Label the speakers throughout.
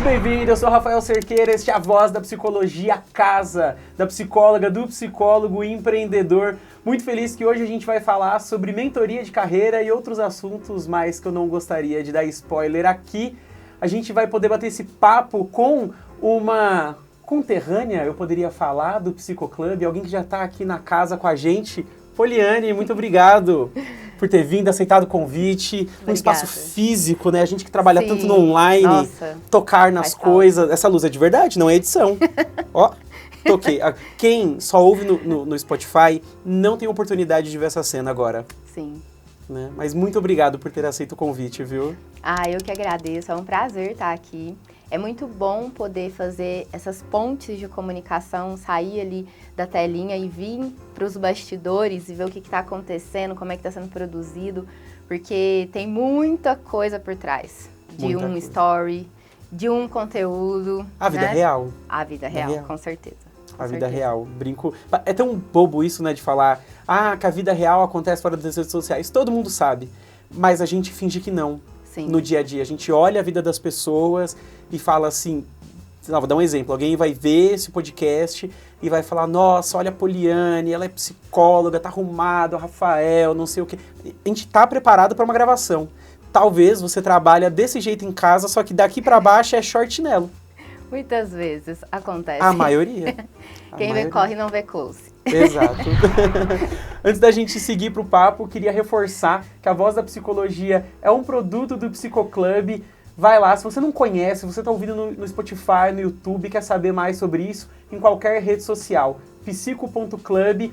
Speaker 1: bem-vindo, eu sou Rafael Cerqueira, este é a voz da psicologia casa, da psicóloga, do psicólogo e empreendedor. Muito feliz que hoje a gente vai falar sobre mentoria de carreira e outros assuntos mais que eu não gostaria de dar spoiler aqui. A gente vai poder bater esse papo com uma conterrânea, eu poderia falar, do Psicoclub, alguém que já está aqui na casa com a gente. Poliane, muito obrigado por ter vindo, aceitado o convite, num espaço físico, né? A gente que trabalha tanto no online, tocar nas coisas. Essa luz é de verdade, não é edição. Ó, toquei. Quem só ouve no Spotify não tem oportunidade de ver essa cena agora.
Speaker 2: Sim.
Speaker 1: Né? Mas muito obrigado por ter aceito o convite, viu?
Speaker 2: Eu que agradeço, é um prazer estar aqui. É muito bom poder fazer essas pontes de comunicação, sair ali da telinha e vir para os bastidores e ver o que está acontecendo, como é que está sendo produzido, porque tem muita coisa por trás de um story, de um conteúdo.
Speaker 1: A vida real.
Speaker 2: A vida real, com certeza.
Speaker 1: A vida real. Brinco. É tão bobo isso, né, de falar que a vida real acontece fora das redes sociais. Todo mundo sabe, mas a gente finge que não.
Speaker 2: Sim.
Speaker 1: No dia a dia. A gente olha a vida das pessoas e fala assim, vou dar um exemplo, alguém vai ver esse podcast e vai falar, nossa, olha a Poliane, ela é psicóloga, tá arrumada, o Rafael, não sei o quê. A gente tá preparado para uma gravação. Talvez você trabalha desse jeito em casa, só que daqui para baixo é short e chinelo.
Speaker 2: Muitas vezes acontece.
Speaker 1: A maioria.
Speaker 2: Quem vê corre não vê close.
Speaker 1: Exato. Antes da gente seguir para o papo, queria reforçar que a Voz da Psicologia é um produto do Psicoclub. Vai lá, se você não conhece, se você está ouvindo no Spotify, no YouTube, quer saber mais sobre isso, em qualquer rede social, psico.club,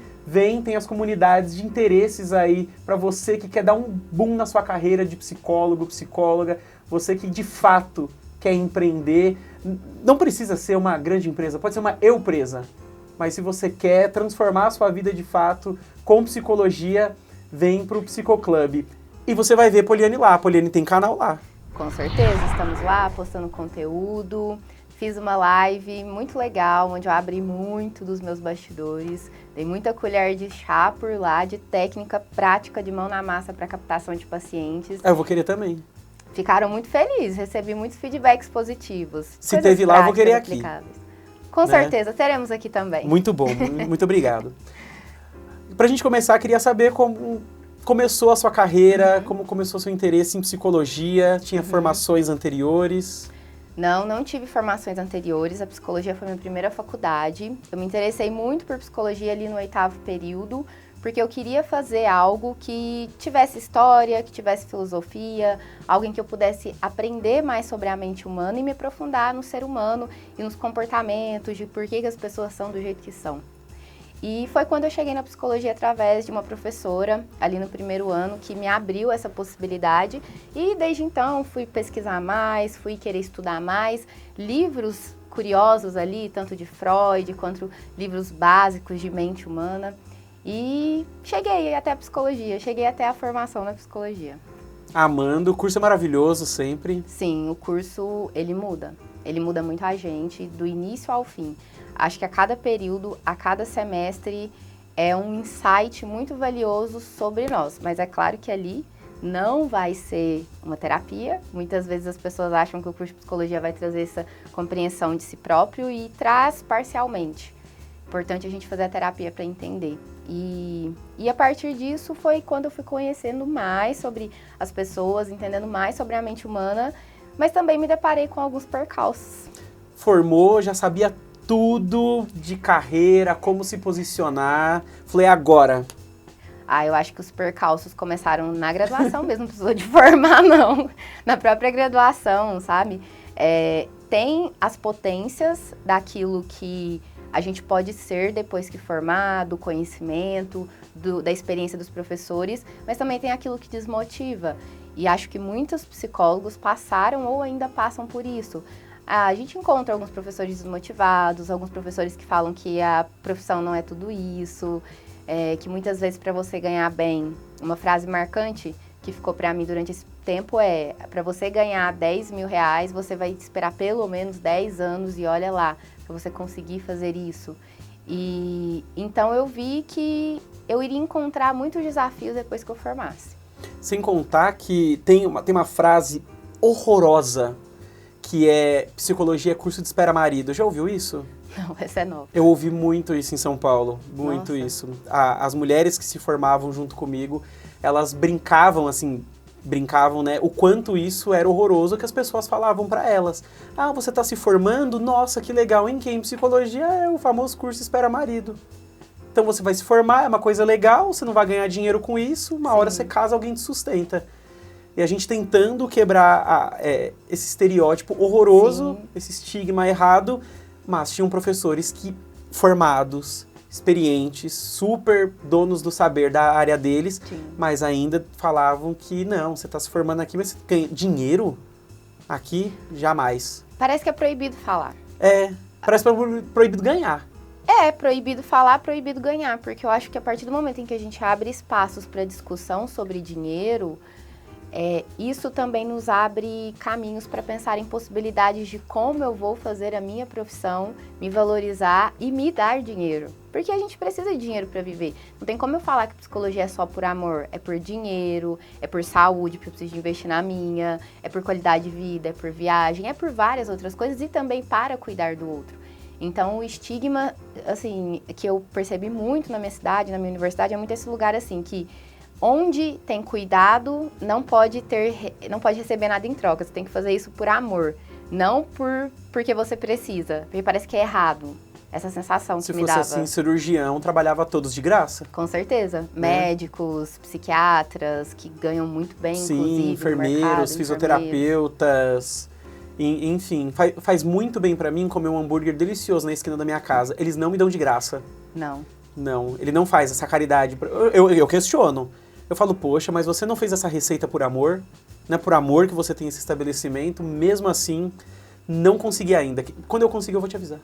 Speaker 1: tem as comunidades de interesses aí para você que quer dar um boom na sua carreira de psicólogo, psicóloga, você que de fato quer empreender. Não precisa ser uma grande empresa, pode ser uma eu-presa. Mas se você quer transformar a sua vida de fato com psicologia, vem pro Psicoclub. E você vai ver Poliane lá. A Poliane tem canal lá.
Speaker 2: Com certeza, estamos lá postando conteúdo. Fiz uma live muito legal, onde eu abri muito dos meus bastidores. Dei muita colher de chá por lá, de técnica prática de mão na massa para captação de pacientes.
Speaker 1: Eu vou querer também.
Speaker 2: Ficaram muito felizes, recebi muitos feedbacks positivos.
Speaker 1: Se teve lá, eu vou querer aqui.
Speaker 2: Com certeza, teremos aqui também.
Speaker 1: Muito bom, muito obrigado. Pra gente começar, queria saber como começou a sua carreira, como começou o seu interesse em psicologia, tinha formações anteriores?
Speaker 2: Não tive formações anteriores, a psicologia foi minha primeira faculdade. Eu me interessei muito por psicologia ali no 8º período, porque eu queria fazer algo que tivesse história, que tivesse filosofia, algo em que eu pudesse aprender mais sobre a mente humana e me aprofundar no ser humano e nos comportamentos, de por que as pessoas são do jeito que são. E foi quando eu cheguei na psicologia através de uma professora, ali no primeiro ano, que me abriu essa possibilidade. E desde então fui pesquisar mais, fui querer estudar mais, livros curiosos ali, tanto de Freud quanto livros básicos de mente humana. E cheguei até a psicologia, cheguei até a formação na psicologia.
Speaker 1: Amando, o curso é maravilhoso sempre.
Speaker 2: Sim, o curso, ele muda muito a gente, do início ao fim. Acho que a cada período, a cada semestre, é um insight muito valioso sobre nós. Mas é claro que ali não vai ser uma terapia. Muitas vezes as pessoas acham que o curso de psicologia vai trazer essa compreensão de si próprio e traz parcialmente. Importante a gente fazer a terapia para entender. E a partir disso foi quando eu fui conhecendo mais sobre as pessoas, entendendo mais sobre a mente humana, mas também me deparei com alguns percalços.
Speaker 1: Formou, já sabia tudo de carreira, como se posicionar. Falei, agora.
Speaker 2: Eu acho que os percalços começaram na graduação mesmo, não precisou de formar, não. Na própria graduação, sabe? Tem as potências daquilo que a gente pode ser depois que formar, do conhecimento, da experiência dos professores, mas também tem aquilo que desmotiva. E acho que muitos psicólogos passaram ou ainda passam por isso. A gente encontra alguns professores desmotivados, alguns professores que falam que a profissão não é tudo isso, que muitas vezes para você ganhar bem, uma frase marcante que ficou para mim durante esse tempo para você ganhar 10 mil reais, você vai esperar pelo menos 10 anos e olha lá, para você conseguir fazer isso. E então eu vi que eu iria encontrar muitos desafios depois que eu formasse.
Speaker 1: Sem contar que tem uma frase horrorosa que é Psicologia Curso de Espera Marido. Já ouviu isso?
Speaker 2: Não, essa é nova.
Speaker 1: Eu ouvi muito isso em São Paulo, muito
Speaker 2: Nossa.
Speaker 1: isso. As mulheres que se formavam junto comigo, elas brincavam, né, o quanto isso era horroroso que as pessoas falavam pra elas. Ah, você tá se formando? Nossa, que legal, em quem? Psicologia é o famoso curso Espera Marido. Então você vai se formar, é uma coisa legal, você não vai ganhar dinheiro com isso, uma hora você casa, alguém te sustenta. E a gente tentando quebrar esse estereótipo horroroso,
Speaker 2: Sim.
Speaker 1: esse estigma errado, mas tinham professores formados, experientes, super donos do saber da área deles,
Speaker 2: Sim.
Speaker 1: mas ainda falavam que não, você está se formando aqui, mas você ganha dinheiro aqui? Jamais.
Speaker 2: Parece que é proibido falar.
Speaker 1: Parece proibido ganhar.
Speaker 2: É proibido falar, proibido ganhar, porque eu acho que a partir do momento em que a gente abre espaços para discussão sobre dinheiro, isso também nos abre caminhos para pensar em possibilidades de como eu vou fazer a minha profissão, me valorizar e me dar dinheiro. Porque a gente precisa de dinheiro para viver. Não tem como eu falar que psicologia é só por amor. É por dinheiro, é por saúde, porque eu preciso investir na minha, é por qualidade de vida, é por viagem, é por várias outras coisas e também para cuidar do outro. Então, o estigma, assim, que eu percebi muito na minha cidade, na minha universidade, é muito esse lugar, assim, que onde tem cuidado, não pode receber nada em troca. Você tem que fazer isso por amor, não porque você precisa. Porque parece que é errado. Essa sensação que me dava.
Speaker 1: Se fosse assim, cirurgião trabalhava todos de graça.
Speaker 2: Com certeza. Médicos, psiquiatras, que ganham muito bem, inclusive,
Speaker 1: enfermeiros,
Speaker 2: no mercado,
Speaker 1: fisioterapeutas. Enfim, faz muito bem pra mim comer um hambúrguer delicioso na esquina da minha casa. Eles não me dão de graça. Não, ele não faz essa caridade. Eu questiono. Eu falo, poxa, mas você não fez essa receita por amor? Não é por amor que você tem esse estabelecimento? Mesmo assim, não consegui ainda. Quando eu conseguir, eu vou te avisar.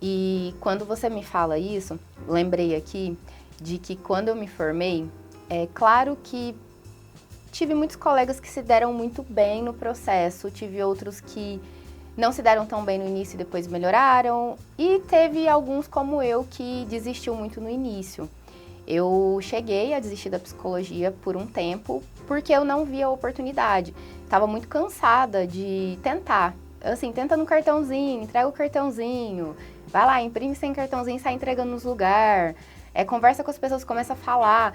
Speaker 2: E quando você me fala isso, lembrei aqui de que quando eu me formei, é claro que tive muitos colegas que se deram muito bem no processo, tive outros que não se deram tão bem no início e depois melhoraram, e teve alguns como eu que desistiu muito no início. Eu cheguei a desistir da psicologia por um tempo, porque eu não via a oportunidade. Estava muito cansada de tentar. Assim, tenta no cartãozinho, entrega o cartãozinho, vai lá, imprime sem cartãozinho e sai entregando nos lugares. Conversa com as pessoas, começa a falar.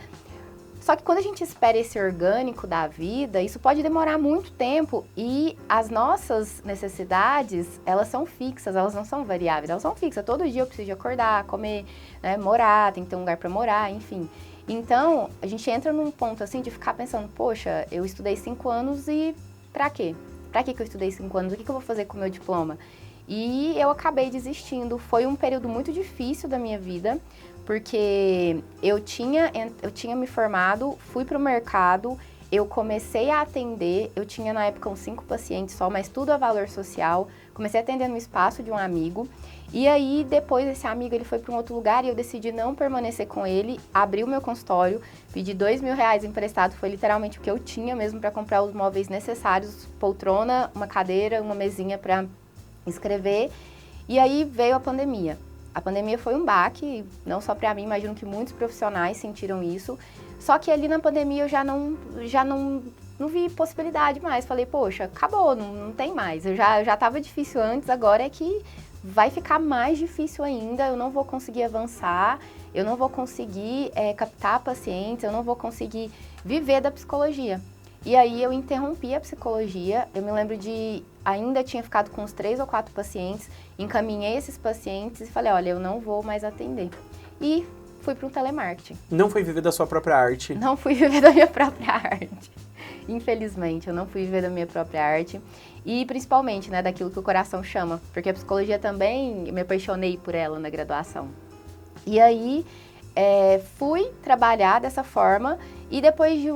Speaker 2: Só que quando a gente espera esse orgânico da vida, isso pode demorar muito tempo e as nossas necessidades, elas são fixas, elas não são variáveis, elas são fixas. Todo dia eu preciso de acordar, comer, né, morar, tem que ter um lugar para morar, enfim. Então, a gente entra num ponto assim de ficar pensando, poxa, eu estudei 5 anos e pra quê? Pra que eu estudei 5 anos? O que eu vou fazer com o meu diploma? E eu acabei desistindo. Foi um período muito difícil da minha vida, porque eu tinha me formado, fui pro mercado, eu comecei a atender, eu tinha na época uns 5 pacientes só, mas tudo a valor social, comecei a atender no espaço de um amigo, e aí depois esse amigo ele foi para um outro lugar e eu decidi não permanecer com ele, abri o meu consultório, pedi R$2.000 emprestado, foi literalmente o que eu tinha mesmo para comprar os móveis necessários, poltrona, uma cadeira, uma mesinha para escrever, e aí veio a pandemia. A pandemia foi um baque, não só para mim, imagino que muitos profissionais sentiram isso. Só que ali na pandemia eu já não vi possibilidade mais. Falei, poxa, acabou, não tem mais. Eu já estava difícil antes, agora é que vai ficar mais difícil ainda. Eu não vou conseguir avançar, eu não vou conseguir captar pacientes, eu não vou conseguir viver da psicologia. E aí eu interrompi a psicologia, eu me lembro ainda tinha ficado com uns 3 ou 4 pacientes, encaminhei esses pacientes e falei, olha, eu não vou mais atender. E fui para o telemarketing.
Speaker 1: Não foi viver da sua própria arte?
Speaker 2: Não fui viver da minha própria arte. Infelizmente, eu não fui viver da minha própria arte. E principalmente, né, daquilo que o coração chama. Porque a psicologia também, eu me apaixonei por ela na graduação. E aí, fui trabalhar dessa forma e depois de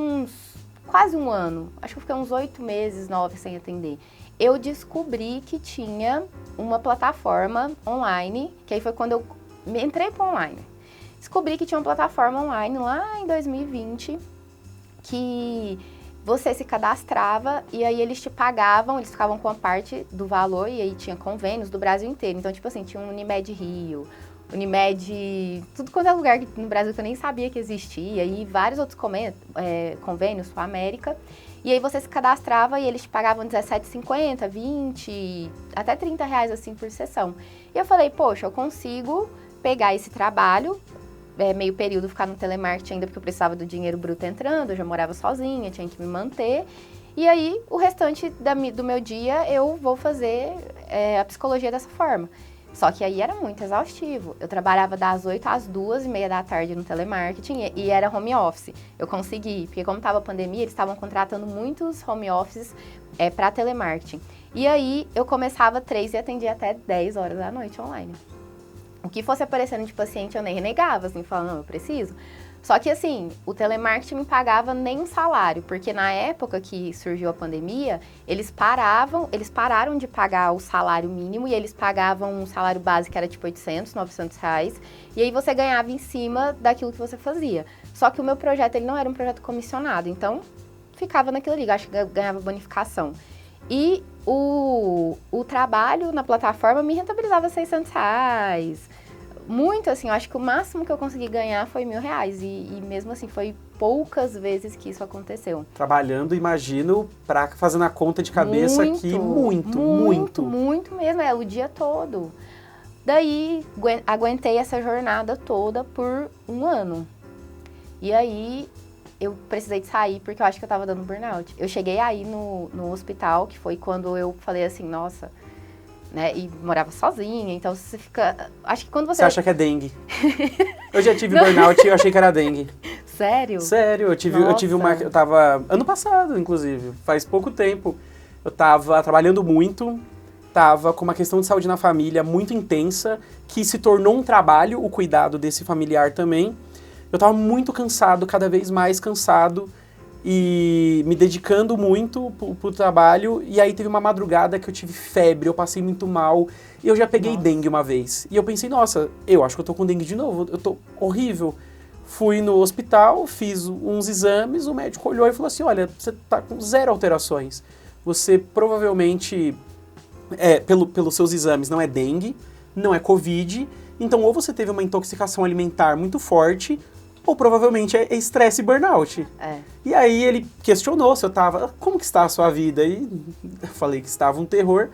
Speaker 2: quase um ano, acho que eu fiquei uns 8 meses, 9 sem atender, eu descobri que tinha uma plataforma online, que aí foi quando eu entrei para online. Descobri que tinha uma plataforma online lá em 2020, que você se cadastrava e aí eles te pagavam, eles ficavam com a parte do valor e aí tinha convênios do Brasil inteiro. Então, tipo assim, tinha um Unimed Rio, Unimed, tudo quanto é lugar no Brasil que eu nem sabia que existia, e vários outros convênios com a América. E aí você se cadastrava e eles te pagavam R$17,50, 20, até R$30 assim por sessão. E eu falei, poxa, eu consigo pegar esse trabalho, meio período ficar no telemarketing ainda, porque eu precisava do dinheiro bruto entrando, eu já morava sozinha, tinha que me manter. E aí, o restante do meu dia, eu vou fazer a psicologia dessa forma. Só que aí era muito exaustivo. Eu trabalhava das 8 às 2h30 da tarde no telemarketing e era home office. Eu consegui, porque como estava a pandemia, eles estavam contratando muitos home offices para telemarketing. E aí, eu começava 3 e atendia até 10 horas da noite online. O que fosse aparecendo de paciente, eu nem renegava, assim, falando, não, eu preciso. Só que, assim, o telemarketing me pagava nem um salário, porque na época que surgiu a pandemia, eles pararam de pagar o salário mínimo e eles pagavam um salário base que era tipo R$800, R$900, e aí você ganhava em cima daquilo que você fazia. Só que o meu projeto, ele não era um projeto comissionado, então ficava naquilo ali, acho que ganhava bonificação. E o trabalho na plataforma me rentabilizava R$600. Muito, assim, eu acho que o máximo que eu consegui ganhar foi R$1.000. E mesmo assim, foi poucas vezes que isso aconteceu.
Speaker 1: Trabalhando, imagino, fazendo a conta de cabeça aqui, muito
Speaker 2: mesmo, o dia todo. Daí, aguentei essa jornada toda por 1 ano. E aí, eu precisei de sair porque eu acho que eu tava dando burnout. Eu cheguei aí no hospital, que foi quando eu falei assim, nossa... Né? E morava sozinha, então você fica... Acho que quando você...
Speaker 1: Você acha que é dengue. Eu já tive burnout e eu achei que era dengue.
Speaker 2: Sério?
Speaker 1: Sério, eu tive uma... Eu tava... Ano passado, inclusive, faz pouco tempo. Eu tava trabalhando muito, tava com uma questão de saúde na família muito intensa, que se tornou um trabalho, o cuidado desse familiar também. Eu tava muito cansado, cada vez mais cansado, e me dedicando muito pro trabalho, e aí teve uma madrugada que eu tive febre, eu passei muito mal, e eu já peguei dengue uma vez. E eu pensei, nossa, eu acho que eu tô com dengue de novo, eu tô horrível. Fui no hospital, fiz uns exames, o médico olhou e falou assim, olha, você tá com 0 alterações. Você provavelmente, pelos seus exames, não é dengue, não é covid, então ou você teve uma intoxicação alimentar muito forte, ou provavelmente é estresse e burnout. E aí ele questionou se eu tava, como que está a sua vida? E eu falei que estava um terror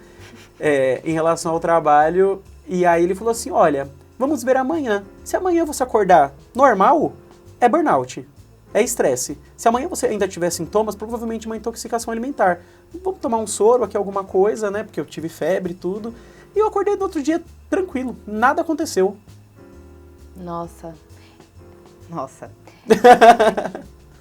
Speaker 1: em relação ao trabalho. E aí ele falou assim, olha, vamos ver amanhã. Se amanhã você acordar normal, é burnout, é estresse. Se amanhã você ainda tiver sintomas, provavelmente uma intoxicação alimentar. Vamos tomar um soro aqui, alguma coisa, né? Porque eu tive febre e tudo. E eu acordei no outro dia tranquilo, nada aconteceu.
Speaker 2: Nossa.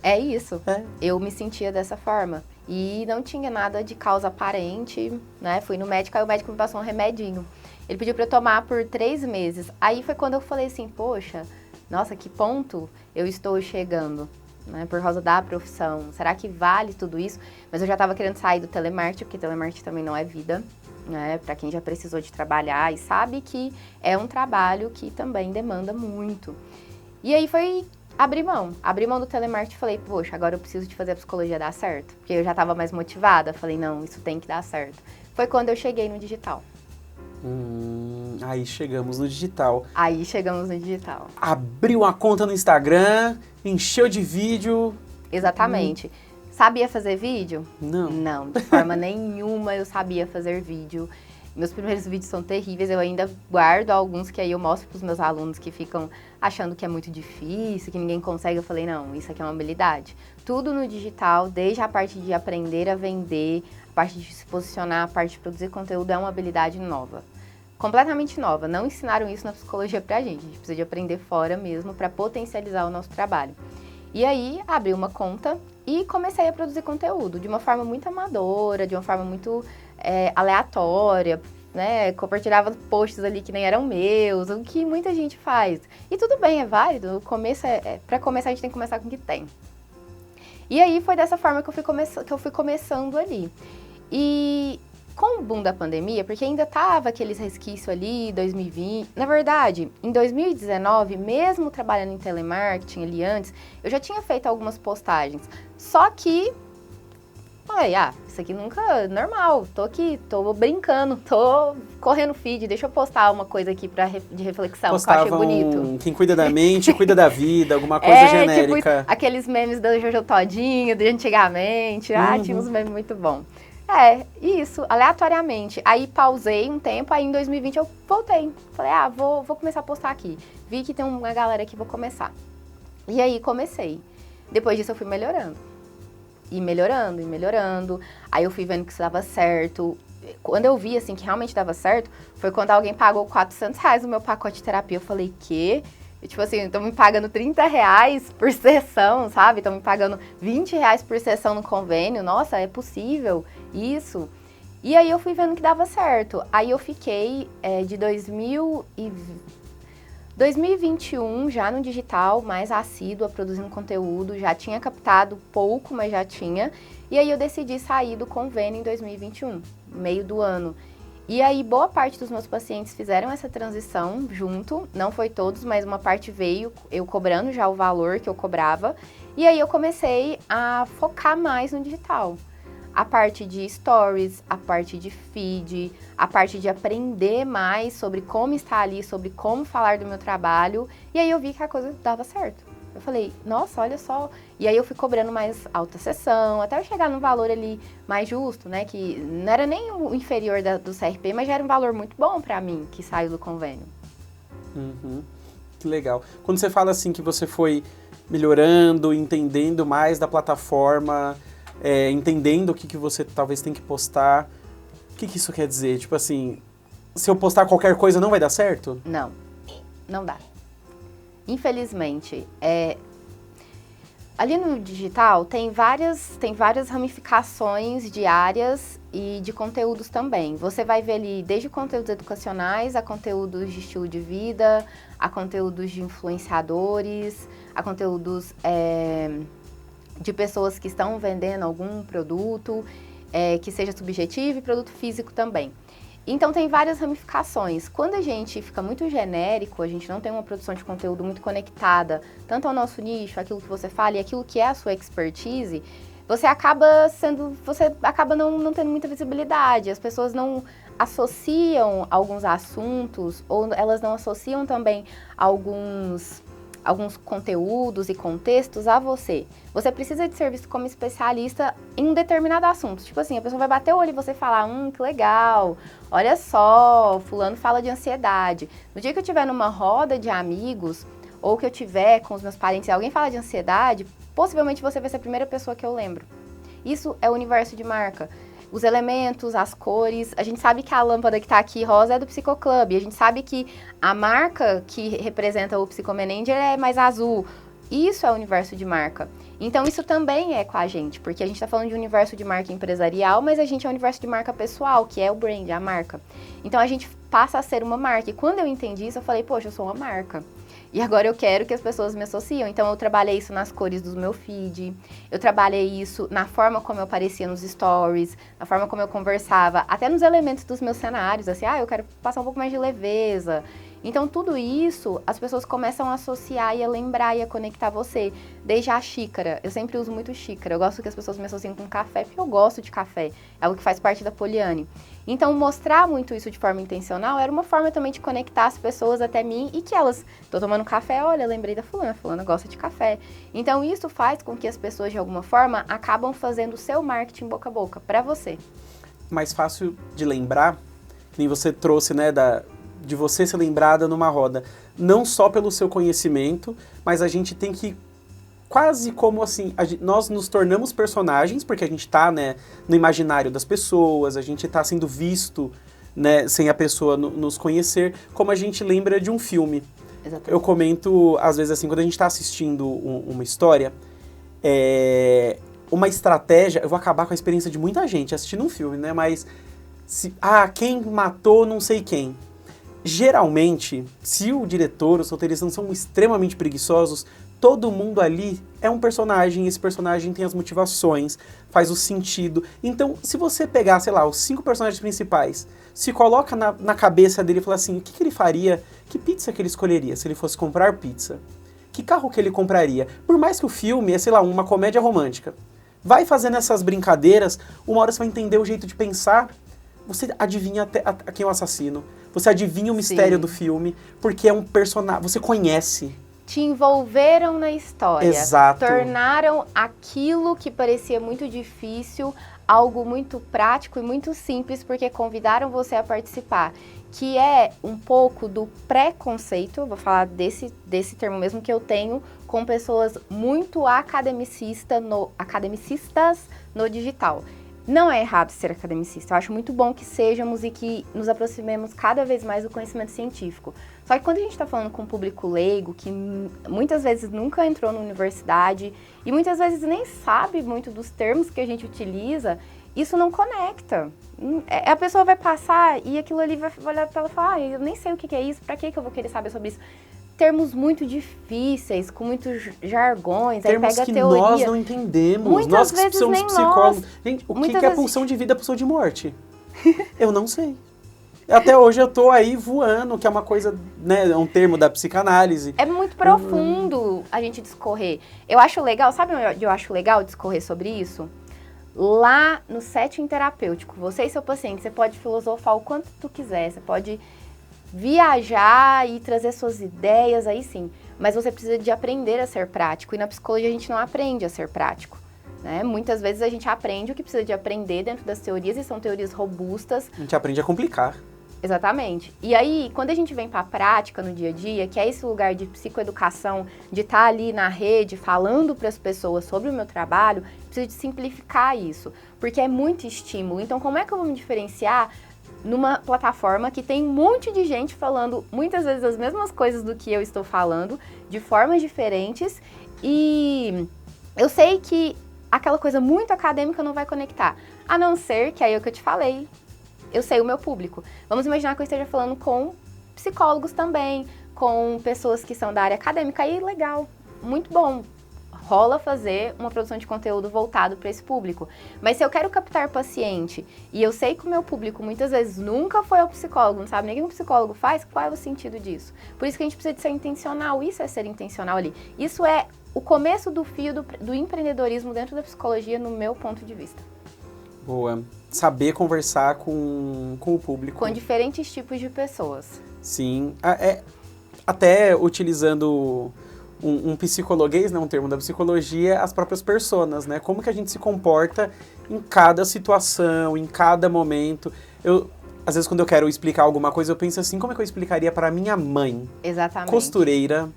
Speaker 2: É isso. Eu me sentia dessa forma. E não tinha nada de causa aparente, né? Fui no médico, aí o médico me passou um remedinho. Ele pediu pra eu tomar por 3 meses. Aí foi quando eu falei assim, poxa, nossa, que ponto eu estou chegando, né? Por causa da profissão. Será que vale tudo isso? Mas eu já tava querendo sair do telemarketing, porque telemarketing também não é vida, né? Pra quem já precisou de trabalhar e sabe que é um trabalho que também demanda muito. E aí foi abrir mão do telemarketing e falei, poxa, agora eu preciso de fazer a psicologia dar certo. Porque eu já estava mais motivada, falei, não, isso tem que dar certo. Foi quando eu cheguei no digital.
Speaker 1: Aí chegamos no digital. Abriu uma conta no Instagram, encheu de vídeo.
Speaker 2: Exatamente. Sabia fazer vídeo?
Speaker 1: Não,
Speaker 2: de forma nenhuma eu sabia fazer vídeo. Meus primeiros vídeos são terríveis, eu ainda guardo alguns que aí eu mostro para os meus alunos que ficam achando que é muito difícil, que ninguém consegue. Eu falei, não, isso aqui é uma habilidade. Tudo no digital, desde a parte de aprender a vender, a parte de se posicionar, a parte de produzir conteúdo, é uma habilidade nova. Completamente nova. Não ensinaram isso na psicologia pra gente. A gente precisa de aprender fora mesmo para potencializar o nosso trabalho. E aí, abri uma conta e comecei a produzir conteúdo de uma forma muito amadora, de uma forma muito aleatória, né? Compartilhava posts ali que nem eram meus, o que muita gente faz. E tudo bem, é válido. O começo para começar, a gente tem que começar com o que tem. E aí, foi dessa forma que eu fui começando ali. E com o boom da pandemia, porque ainda tava aqueles resquícios ali, 2020. Na verdade, em 2019, mesmo trabalhando em telemarketing ali antes, eu já tinha feito algumas postagens. Só que falei, isso aqui nunca, normal, tô aqui, tô brincando, tô correndo feed, deixa eu postar uma coisa aqui de reflexão,
Speaker 1: Postavam,
Speaker 2: que eu achei bonito.
Speaker 1: quem cuida da mente, cuida da vida, alguma coisa genérica.
Speaker 2: Tipo, aqueles memes da Jojo Todinho, de antigamente, tinha uns memes muito bons. Isso, aleatoriamente. Aí pausei um tempo, aí em 2020 eu voltei. Falei, vou começar a postar aqui. Vi que tem uma galera aqui, vou começar. E aí comecei. Depois disso eu fui melhorando. E melhorando, e melhorando. Aí eu fui vendo que isso dava certo. Quando eu vi, assim, que realmente dava certo, foi quando alguém pagou R$400 no meu pacote de terapia. Eu falei, quê? E, tipo assim, estão me pagando R$30 por sessão, sabe? Estão me pagando R$20 por sessão no convênio. Nossa, é possível isso? E aí eu fui vendo que dava certo. Aí eu fiquei de 2021 já no digital, mais assídua, produzindo conteúdo. Já tinha captado pouco, mas já tinha. E aí eu decidi sair do convênio em 2021, meio do ano. E aí, boa parte dos meus pacientes fizeram essa transição junto, não foi todos, mas uma parte veio, eu cobrando já o valor que eu cobrava. E aí eu comecei a focar mais no digital. A parte de stories, a parte de feed, a parte de aprender mais sobre como estar ali, sobre como falar do meu trabalho. E aí eu vi que a coisa dava certo. Eu falei, nossa, olha só. E aí eu fui cobrando mais alta sessão, até eu chegar num valor ali mais justo, né? Que não era nem o inferior do CRP, mas já era um valor muito bom pra mim, que saiu do convênio.
Speaker 1: Que legal. Quando você fala assim que você foi melhorando, entendendo mais da plataforma, entendendo o que você talvez tem que postar, o que isso quer dizer? Tipo assim, se eu postar qualquer coisa não vai dar certo?
Speaker 2: Não dá. Infelizmente, ali no digital tem várias ramificações de áreas e de conteúdos também. Você vai ver ali desde conteúdos educacionais a conteúdos de estilo de vida, a conteúdos de influenciadores, a conteúdos de pessoas que estão vendendo algum produto que seja subjetivo e produto físico também. Então tem várias ramificações. Quando a gente fica muito genérico, a gente não tem uma produção de conteúdo muito conectada, tanto ao nosso nicho, aquilo que você fala e aquilo que é a sua expertise, você acaba não tendo muita visibilidade. As pessoas não associam alguns assuntos, ou elas não associam também alguns conteúdos e contextos a você. Você precisa de ser visto como especialista em um determinado assunto. Tipo assim, a pessoa vai bater o olho e você falar, que legal, olha só, fulano fala de ansiedade. No dia que eu estiver numa roda de amigos, ou que eu tiver com os meus parentes e alguém fala de ansiedade, possivelmente você vai ser a primeira pessoa que eu lembro. Isso é o universo de marca. Os elementos, as cores, a gente sabe que a lâmpada que tá aqui rosa é do Psicoclub, a gente sabe que a marca que representa o Psicomenager é mais azul. Isso é o universo de marca. Então isso também é com a gente, porque a gente tá falando de um universo de marca empresarial, mas a gente é um universo de marca pessoal, que é o brand, a marca. Então a gente passa a ser uma marca. E quando eu entendi isso, eu falei, poxa, eu sou uma marca. E agora eu quero que as pessoas me associem. Então eu trabalhei isso nas cores do meu feed, eu trabalhei isso na forma como eu aparecia nos stories, na forma como eu conversava, até nos elementos dos meus cenários, assim, eu quero passar um pouco mais de leveza. Então tudo isso, as pessoas começam a associar e a lembrar e a conectar você. Desde a xícara, eu sempre uso muito xícara, eu gosto que as pessoas me associem com café, porque eu gosto de café, é algo que faz parte da Poliane. Então mostrar muito isso de forma intencional era uma forma também de conectar as pessoas até mim e que elas, tô tomando café, olha, lembrei da fulana gosta de café. Então isso faz com que as pessoas de alguma forma acabam fazendo o seu marketing boca a boca para você.
Speaker 1: Mais fácil de lembrar, que nem você trouxe, né, de você ser lembrada numa roda, não só pelo seu conhecimento, mas a gente tem que quase como assim, nós nos tornamos personagens, porque a gente tá, né, no imaginário das pessoas, a gente tá sendo visto, né, sem a pessoa nos conhecer, como a gente lembra de um filme.
Speaker 2: Exatamente.
Speaker 1: Eu comento, às vezes assim, quando a gente tá assistindo uma história, uma estratégia, eu vou acabar com a experiência de muita gente assistindo um filme, né, mas quem matou não sei quem. Geralmente, se o diretor, os roteiristas não são extremamente preguiçosos, todo mundo ali é um personagem, esse personagem tem as motivações, faz o sentido. Então, se você pegar, sei lá, os 5 personagens principais, se coloca na cabeça dele e fala assim, o que ele faria, que pizza que ele escolheria se ele fosse comprar pizza? Que carro que ele compraria? Por mais que o filme é, sei lá, uma comédia romântica. Vai fazendo essas brincadeiras, uma hora você vai entender o jeito de pensar, você adivinha até a quem é o assassino, você adivinha o mistério do filme, porque é um personagem, você conhece.
Speaker 2: Te envolveram na história.
Speaker 1: Exato.
Speaker 2: Tornaram aquilo que parecia muito difícil algo muito prático e muito simples, porque convidaram você a participar. Que é um pouco do preconceito, vou falar desse termo mesmo que eu tenho, com pessoas muito academicistas no digital. Não é errado ser academicista, eu acho muito bom que sejamos e que nos aproximemos cada vez mais do conhecimento científico. Só que quando a gente está falando com um público leigo, que muitas vezes nunca entrou na universidade e muitas vezes nem sabe muito dos termos que a gente utiliza, isso não conecta. A pessoa vai passar e aquilo ali vai olhar para ela e falar, eu nem sei o que é isso, para que eu vou querer saber sobre isso? Termos muito difíceis, com muitos jargões,
Speaker 1: termos
Speaker 2: aí pega
Speaker 1: que
Speaker 2: a teoria.
Speaker 1: nós não entendemos.
Speaker 2: Muitas
Speaker 1: nós que
Speaker 2: vezes
Speaker 1: somos
Speaker 2: nem
Speaker 1: psicólogos.
Speaker 2: nós.
Speaker 1: Gente, o
Speaker 2: Muitas
Speaker 1: que é
Speaker 2: vezes-
Speaker 1: pulsão de vida, pulsão de morte? Eu não sei. Até hoje eu tô aí voando, que é uma coisa, né, é um termo da psicanálise.
Speaker 2: É muito profundo a gente discorrer. Eu acho legal, sabe onde eu acho legal discorrer sobre isso? Lá no setting terapêutico, você e seu paciente, você pode filosofar o quanto tu quiser, você pode viajar e trazer suas ideias, aí sim. Mas você precisa de aprender a ser prático. E na psicologia a gente não aprende a ser prático, né? Muitas vezes a gente aprende o que precisa de aprender dentro das teorias, e são teorias robustas.
Speaker 1: A gente aprende a complicar.
Speaker 2: Exatamente. E aí, quando a gente vem para a prática no dia a dia, que é esse lugar de psicoeducação, de estar ali na rede falando para as pessoas sobre o meu trabalho, preciso de simplificar isso, porque é muito estímulo. Então, como é que eu vou me diferenciar numa plataforma que tem um monte de gente falando muitas vezes as mesmas coisas do que eu estou falando, de formas diferentes, e eu sei que aquela coisa muito acadêmica não vai conectar, a não ser que aí é o que eu te falei, eu sei o meu público. Vamos imaginar que eu esteja falando com psicólogos também, com pessoas que são da área acadêmica, aí legal, muito bom. Rola fazer uma produção de conteúdo voltado para esse público. Mas se eu quero captar paciente e eu sei que o meu público muitas vezes nunca foi ao psicólogo, não sabe nem o que um psicólogo faz, qual é o sentido disso? Por isso que a gente precisa de ser intencional, isso é ser intencional ali. Isso é o começo do fio do empreendedorismo dentro da psicologia, no meu ponto de vista.
Speaker 1: Boa. Saber conversar com o público.
Speaker 2: Com diferentes tipos de pessoas.
Speaker 1: Sim. Até utilizando um psicologuês, né, um termo da psicologia, as próprias personas, né? Como que a gente se comporta em cada situação, em cada momento. Às vezes, quando eu quero explicar alguma coisa, eu penso assim, como é que eu explicaria para minha mãe?
Speaker 2: Exatamente.
Speaker 1: Costureira,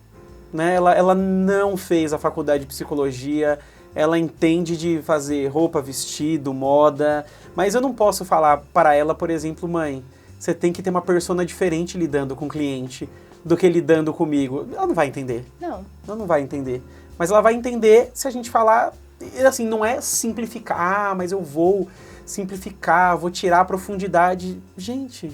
Speaker 1: né? Ela não fez a faculdade de psicologia, ela entende de fazer roupa, vestido, moda, mas eu não posso falar para ela, por exemplo, mãe, você tem que ter uma persona diferente lidando com o cliente do que lidando comigo. Ela não vai entender.
Speaker 2: Não.
Speaker 1: Ela não vai entender. Mas ela vai entender se a gente falar, assim, não é simplificar, mas eu vou simplificar, vou tirar a profundidade. Gente...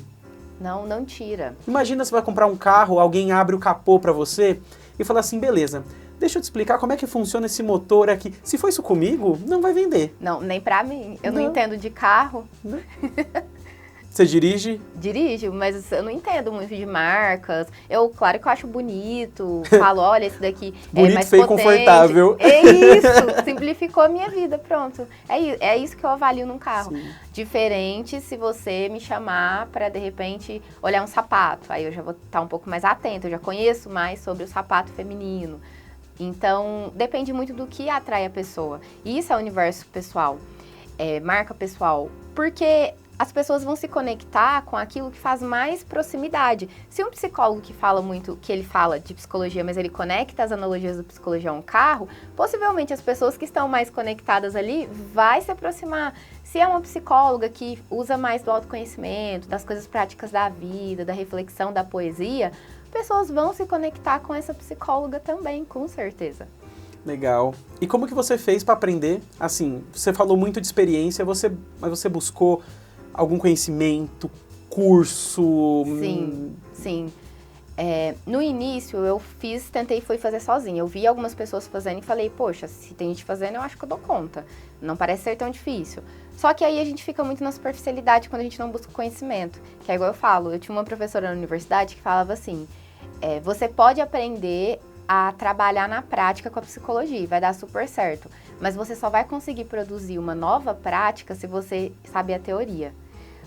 Speaker 2: Não tira.
Speaker 1: Imagina você vai comprar um carro, alguém abre o capô para você e fala assim, beleza, deixa eu te explicar como é que funciona esse motor aqui. Se for isso comigo, não vai vender.
Speaker 2: Não, nem pra mim. Eu não
Speaker 1: Não.
Speaker 2: entendo de carro.
Speaker 1: Você dirige?
Speaker 2: Dirijo, mas eu não entendo muito de marcas. Claro que eu acho bonito, falo, olha, esse daqui
Speaker 1: Bonito,
Speaker 2: é mais
Speaker 1: feio e
Speaker 2: potente.
Speaker 1: confortável.
Speaker 2: É isso, simplificou a minha vida, pronto. É isso que eu avalio num carro.
Speaker 1: Sim.
Speaker 2: Diferente se você me chamar para, de repente, olhar um sapato. Aí eu já vou estar um pouco mais atenta, eu já conheço mais sobre o sapato feminino. Então, depende muito do que atrai a pessoa. E isso é o universo pessoal, marca pessoal. Porque as pessoas vão se conectar com aquilo que faz mais proximidade. Se um psicólogo que fala muito, que ele fala de psicologia, mas ele conecta as analogias da psicologia a um carro, possivelmente as pessoas que estão mais conectadas ali vai se aproximar. Se é uma psicóloga que usa mais do autoconhecimento, das coisas práticas da vida, da reflexão, da poesia, pessoas vão se conectar com essa psicóloga também, com certeza.
Speaker 1: Legal. E como que você fez para aprender? Assim, você falou muito de experiência, mas você buscou algum conhecimento, curso?
Speaker 2: Sim. No início eu tentei fazer sozinha. Eu vi algumas pessoas fazendo e falei, poxa, se tem gente fazendo, eu acho que eu dou conta. Não parece ser tão difícil. Só que aí a gente fica muito na superficialidade quando a gente não busca conhecimento. Que é igual eu falo, eu tinha uma professora na universidade que falava assim, você pode aprender a trabalhar na prática com a psicologia, vai dar super certo. mas você só vai conseguir produzir uma nova prática se você saber a teoria.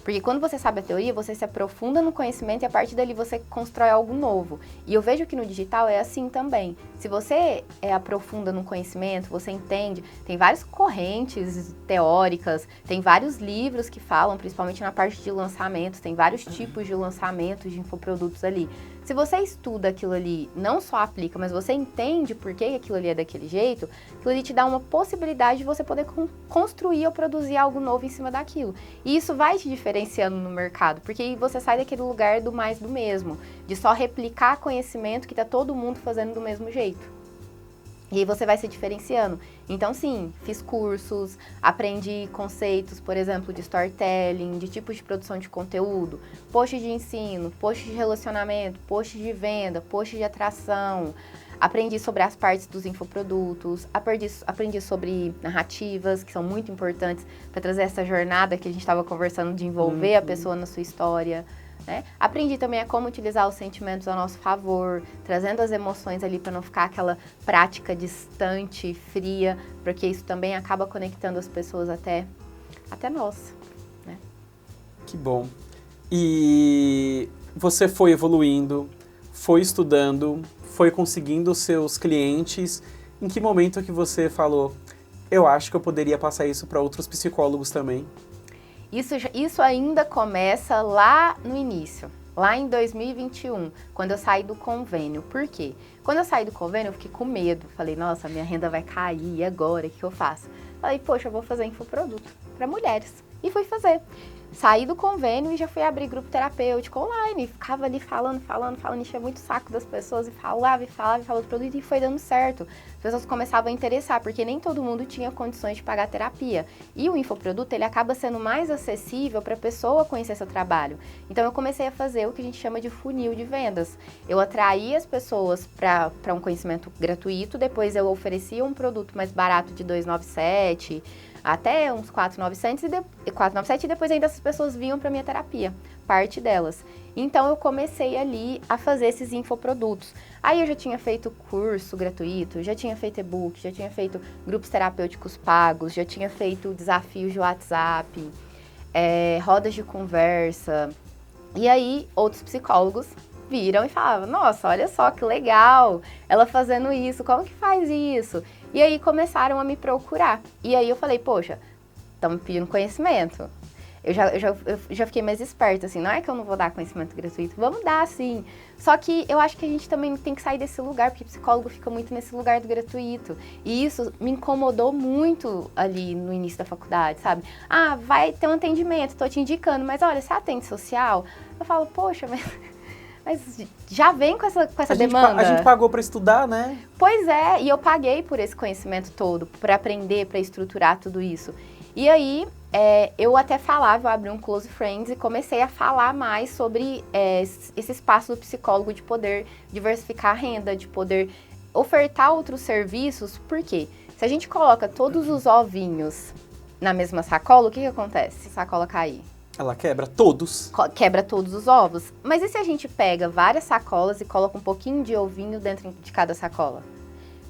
Speaker 2: Porque quando você sabe a teoria, você se aprofunda no conhecimento e a partir dali você constrói algo novo. E eu vejo que no digital é assim também. Se você aprofunda no conhecimento, você entende, tem várias correntes teóricas, tem vários livros que falam, principalmente na parte de lançamentos, tem vários tipos de lançamentos de infoprodutos ali. Se você estuda aquilo ali, não só aplica, mas você entende por que aquilo ali é daquele jeito, aquilo ali te dá uma possibilidade de você poder construir ou produzir algo novo em cima daquilo. E isso vai te diferenciando no mercado, porque aí você sai daquele lugar do mais do mesmo, de só replicar conhecimento que tá todo mundo fazendo do mesmo jeito. E aí você vai se diferenciando. Então, sim, fiz cursos, aprendi conceitos, por exemplo, de storytelling, de tipos de produção de conteúdo, posts de ensino, posts de relacionamento, posts de venda, posts de atração. Aprendi sobre as partes dos infoprodutos, aprendi sobre narrativas, que são muito importantes para trazer essa jornada que a gente estava conversando de envolver a pessoa na sua história. Né? Aprendi também a como utilizar os sentimentos a nosso favor, trazendo as emoções ali para não ficar aquela prática distante, fria, porque isso também acaba conectando as pessoas até nós. Né?
Speaker 1: Que bom. E você foi evoluindo, foi estudando, foi conseguindo os seus clientes. Em que momento que você falou, eu acho que eu poderia passar isso para outros psicólogos também?
Speaker 2: Isso ainda começa lá no início, lá em 2021, quando eu saí do convênio. Por quê? Quando eu saí do convênio, eu fiquei com medo. Falei, nossa, minha renda vai cair, e agora? O que eu faço? Falei, poxa, eu vou fazer infoproduto para mulheres. E fui fazer. Saí do convênio e já fui abrir grupo terapêutico online. Ficava ali falando, enchia muito o saco das pessoas e falava do produto e foi dando certo. As pessoas começavam a interessar, porque nem todo mundo tinha condições de pagar terapia. E o infoproduto, ele acaba sendo mais acessível para a pessoa conhecer seu trabalho. Então eu comecei a fazer o que a gente chama de funil de vendas. Eu atraía as pessoas para um conhecimento gratuito, depois eu oferecia um produto mais barato de R$297, até uns R$497 e depois ainda essas pessoas vinham para minha terapia, parte delas. Então eu comecei ali a fazer esses infoprodutos. Aí eu já tinha feito curso gratuito, já tinha feito e-book, já tinha feito grupos terapêuticos pagos, já tinha feito desafios de WhatsApp, rodas de conversa. E aí outros psicólogos viram e falavam, nossa, olha só que legal, ela fazendo isso, como que faz isso? E aí começaram a me procurar. E aí eu falei, poxa, estão me pedindo conhecimento. Eu já fiquei mais esperta, assim, não é que eu não vou dar conhecimento gratuito, vamos dar, sim. Só que eu acho que a gente também tem que sair desse lugar, porque psicólogo fica muito nesse lugar do gratuito. E isso me incomodou muito ali no início da faculdade, sabe? Ah, vai ter um atendimento, tô te indicando, mas olha, você atende social? Eu falo, poxa, mas já vem com essa demanda.
Speaker 1: A gente pagou para estudar, né?
Speaker 2: Pois é, e eu paguei por esse conhecimento todo, para aprender, para estruturar tudo isso. E aí, eu até falava, eu abri um Close Friends e comecei a falar mais sobre esse espaço do psicólogo de poder diversificar a renda, de poder ofertar outros serviços. Por quê? Se a gente coloca todos os ovinhos na mesma sacola, o que acontece se a sacola cair?
Speaker 1: Ela quebra todos.
Speaker 2: Quebra todos os ovos. Mas e se a gente pega várias sacolas e coloca um pouquinho de ovinho dentro de cada sacola?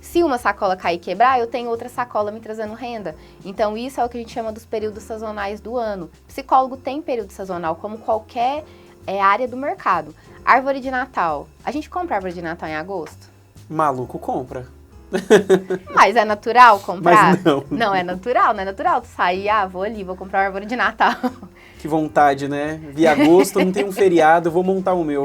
Speaker 2: Se uma sacola cair e quebrar, eu tenho outra sacola me trazendo renda. Então isso é o que a gente chama dos períodos sazonais do ano. Psicólogo tem período sazonal, como qualquer área do mercado. Árvore de Natal. A gente compra árvore de Natal em agosto?
Speaker 1: Maluco compra.
Speaker 2: Mas é natural comprar?
Speaker 1: Mas não.
Speaker 2: Não é natural, não é natural. Tu sair, vou ali, vou comprar uma árvore de Natal.
Speaker 1: Que vontade, né? Vi agosto, não tem um feriado, vou montar o meu.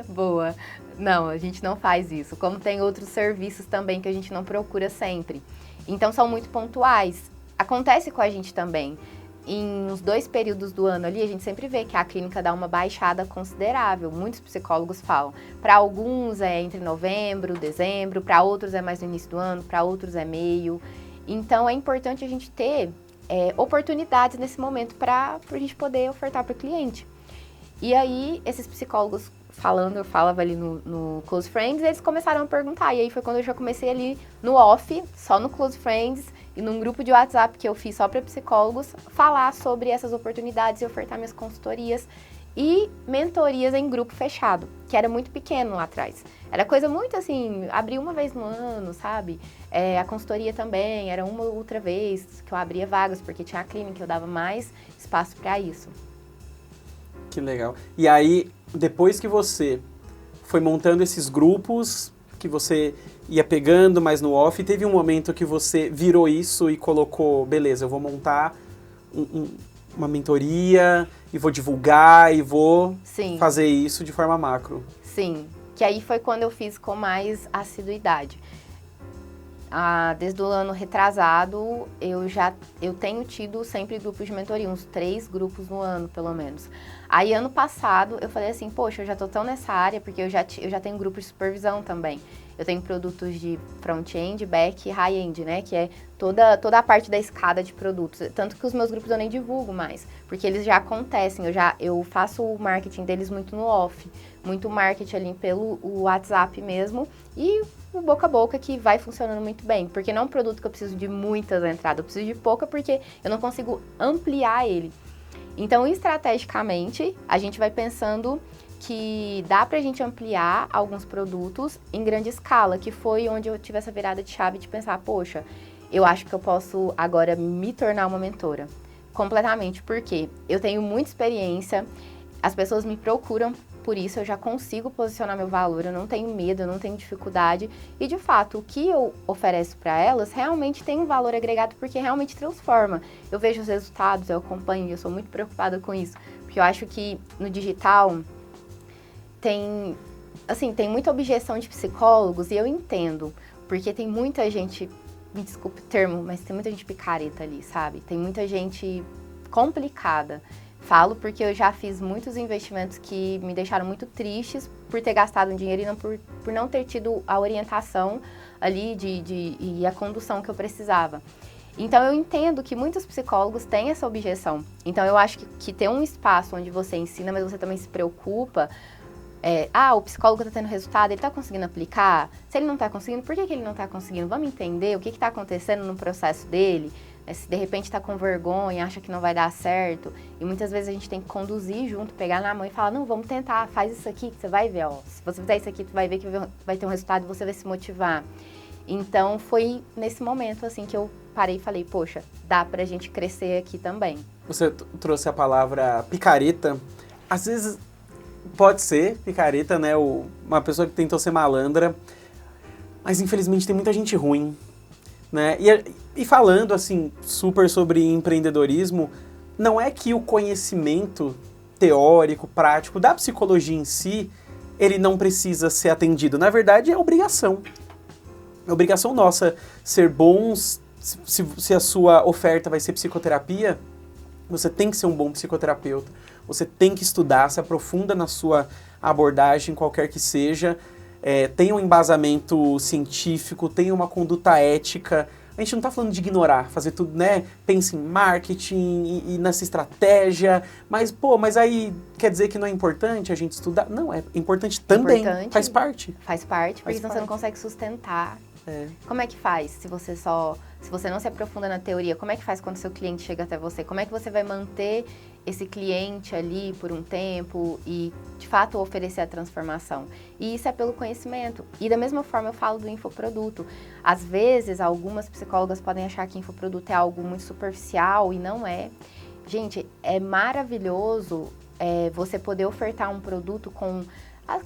Speaker 2: Boa. Não, a gente não faz isso. Como tem outros serviços também que a gente não procura sempre. Então são muito pontuais. Acontece com a gente também. Em uns 2 períodos do ano ali, a gente sempre vê que a clínica dá uma baixada considerável. Muitos psicólogos falam. Para alguns é entre novembro, dezembro, para outros é mais no início do ano, para outros é meio. Então é importante a gente ter oportunidades nesse momento para a gente poder ofertar para o cliente. E aí, esses psicólogos eu falava ali no Close Friends, e eles começaram a perguntar. E aí foi quando eu já comecei ali no off, só no Close Friends, e num grupo de WhatsApp que eu fiz só para psicólogos, falar sobre essas oportunidades e ofertar minhas consultorias. e mentorias em grupo fechado, que era muito pequeno lá atrás. Era coisa muito assim, abria uma vez no ano, sabe? A consultoria também, era uma outra vez que eu abria vagas, porque tinha a clínica, eu dava mais espaço para isso.
Speaker 1: Que legal. E aí, depois que você foi montando esses grupos, que você ia pegando mais no off, teve um momento que você virou isso e colocou, beleza, eu vou montar uma mentoria e vou divulgar e vou fazer isso de forma macro.
Speaker 2: Sim, que aí foi quando eu fiz com mais assiduidade. Desde o ano retrasado, eu tenho tido sempre grupos de mentoria, uns 3 grupos no ano, pelo menos. Aí, ano passado, eu falei assim, poxa, eu já tô tão nessa área, porque eu já tenho grupo de supervisão também. Eu tenho produtos de front-end, back e high-end, né? Que é toda a parte da escada de produtos. Tanto que os meus grupos eu nem divulgo mais, porque eles já acontecem. Eu faço o marketing deles muito no off, muito marketing ali pelo WhatsApp mesmo e o boca a boca que vai funcionando muito bem. Porque não é um produto que eu preciso de muitas entradas, eu preciso de pouca porque eu não consigo ampliar ele. Então, estrategicamente, a gente vai pensando que dá pra gente ampliar alguns produtos em grande escala, que foi onde eu tive essa virada de chave de pensar, poxa, eu acho que eu posso agora me tornar uma mentora. Completamente, porque eu tenho muita experiência, as pessoas me procuram por isso, eu já consigo posicionar meu valor, eu não tenho medo, eu não tenho dificuldade. E, de fato, o que eu ofereço para elas realmente tem um valor agregado, porque realmente transforma. Eu vejo os resultados, eu acompanho, eu sou muito preocupada com isso. Porque eu acho que no digital tem muita objeção de psicólogos, e eu entendo. Porque tem muita gente, me desculpe o termo, mas tem muita gente picareta ali, sabe? Tem muita gente complicada. Falo porque eu já fiz muitos investimentos que me deixaram muito tristes por ter gastado um dinheiro e não por não ter tido a orientação ali e a condução que eu precisava. Então, eu entendo que muitos psicólogos têm essa objeção. Então, eu acho que ter um espaço onde você ensina, mas você também se preocupa. O psicólogo está tendo resultado, ele está conseguindo aplicar? Se ele não está conseguindo, por que ele não está conseguindo? Vamos entender o que está acontecendo no processo dele. Se de repente está com vergonha, acha que não vai dar certo. E muitas vezes a gente tem que conduzir junto, pegar na mão e falar, não, vamos tentar, faz isso aqui que você vai ver, ó. Se você fizer isso aqui, tu vai ver que vai ter um resultado e você vai se motivar. Então, foi nesse momento, assim, que eu parei e falei, poxa, dá pra gente crescer aqui também.
Speaker 1: Você trouxe a palavra picareta. Às vezes, pode ser picareta, né? Uma pessoa que tentou ser malandra. Mas, infelizmente, tem muita gente ruim. Né? E falando assim, super sobre empreendedorismo, não é que o conhecimento teórico, prático da psicologia em si, ele não precisa ser atendido. Na verdade, é obrigação. É obrigação nossa ser bons. Se a sua oferta vai ser psicoterapia, você tem que ser um bom psicoterapeuta. Você tem que estudar, se aprofunda na sua abordagem, qualquer que seja. Tem um embasamento científico, tem uma conduta ética. A gente não está falando de ignorar, fazer tudo, né? Pensa em marketing e nessa estratégia. Mas aí quer dizer que não é importante a gente estudar? Não, é importante também. Faz parte.
Speaker 2: Faz parte, porque senão você não consegue sustentar. Como é que faz se você não se aprofunda na teoria? Como é que faz quando seu cliente chega até você? Como é que você vai manter esse cliente ali por um tempo e, de fato, oferecer a transformação? E isso é pelo conhecimento. E, da mesma forma, eu falo do infoproduto. Às vezes, algumas psicólogas podem achar que infoproduto é algo muito superficial e não é. Gente, é maravilhoso você poder ofertar um produto com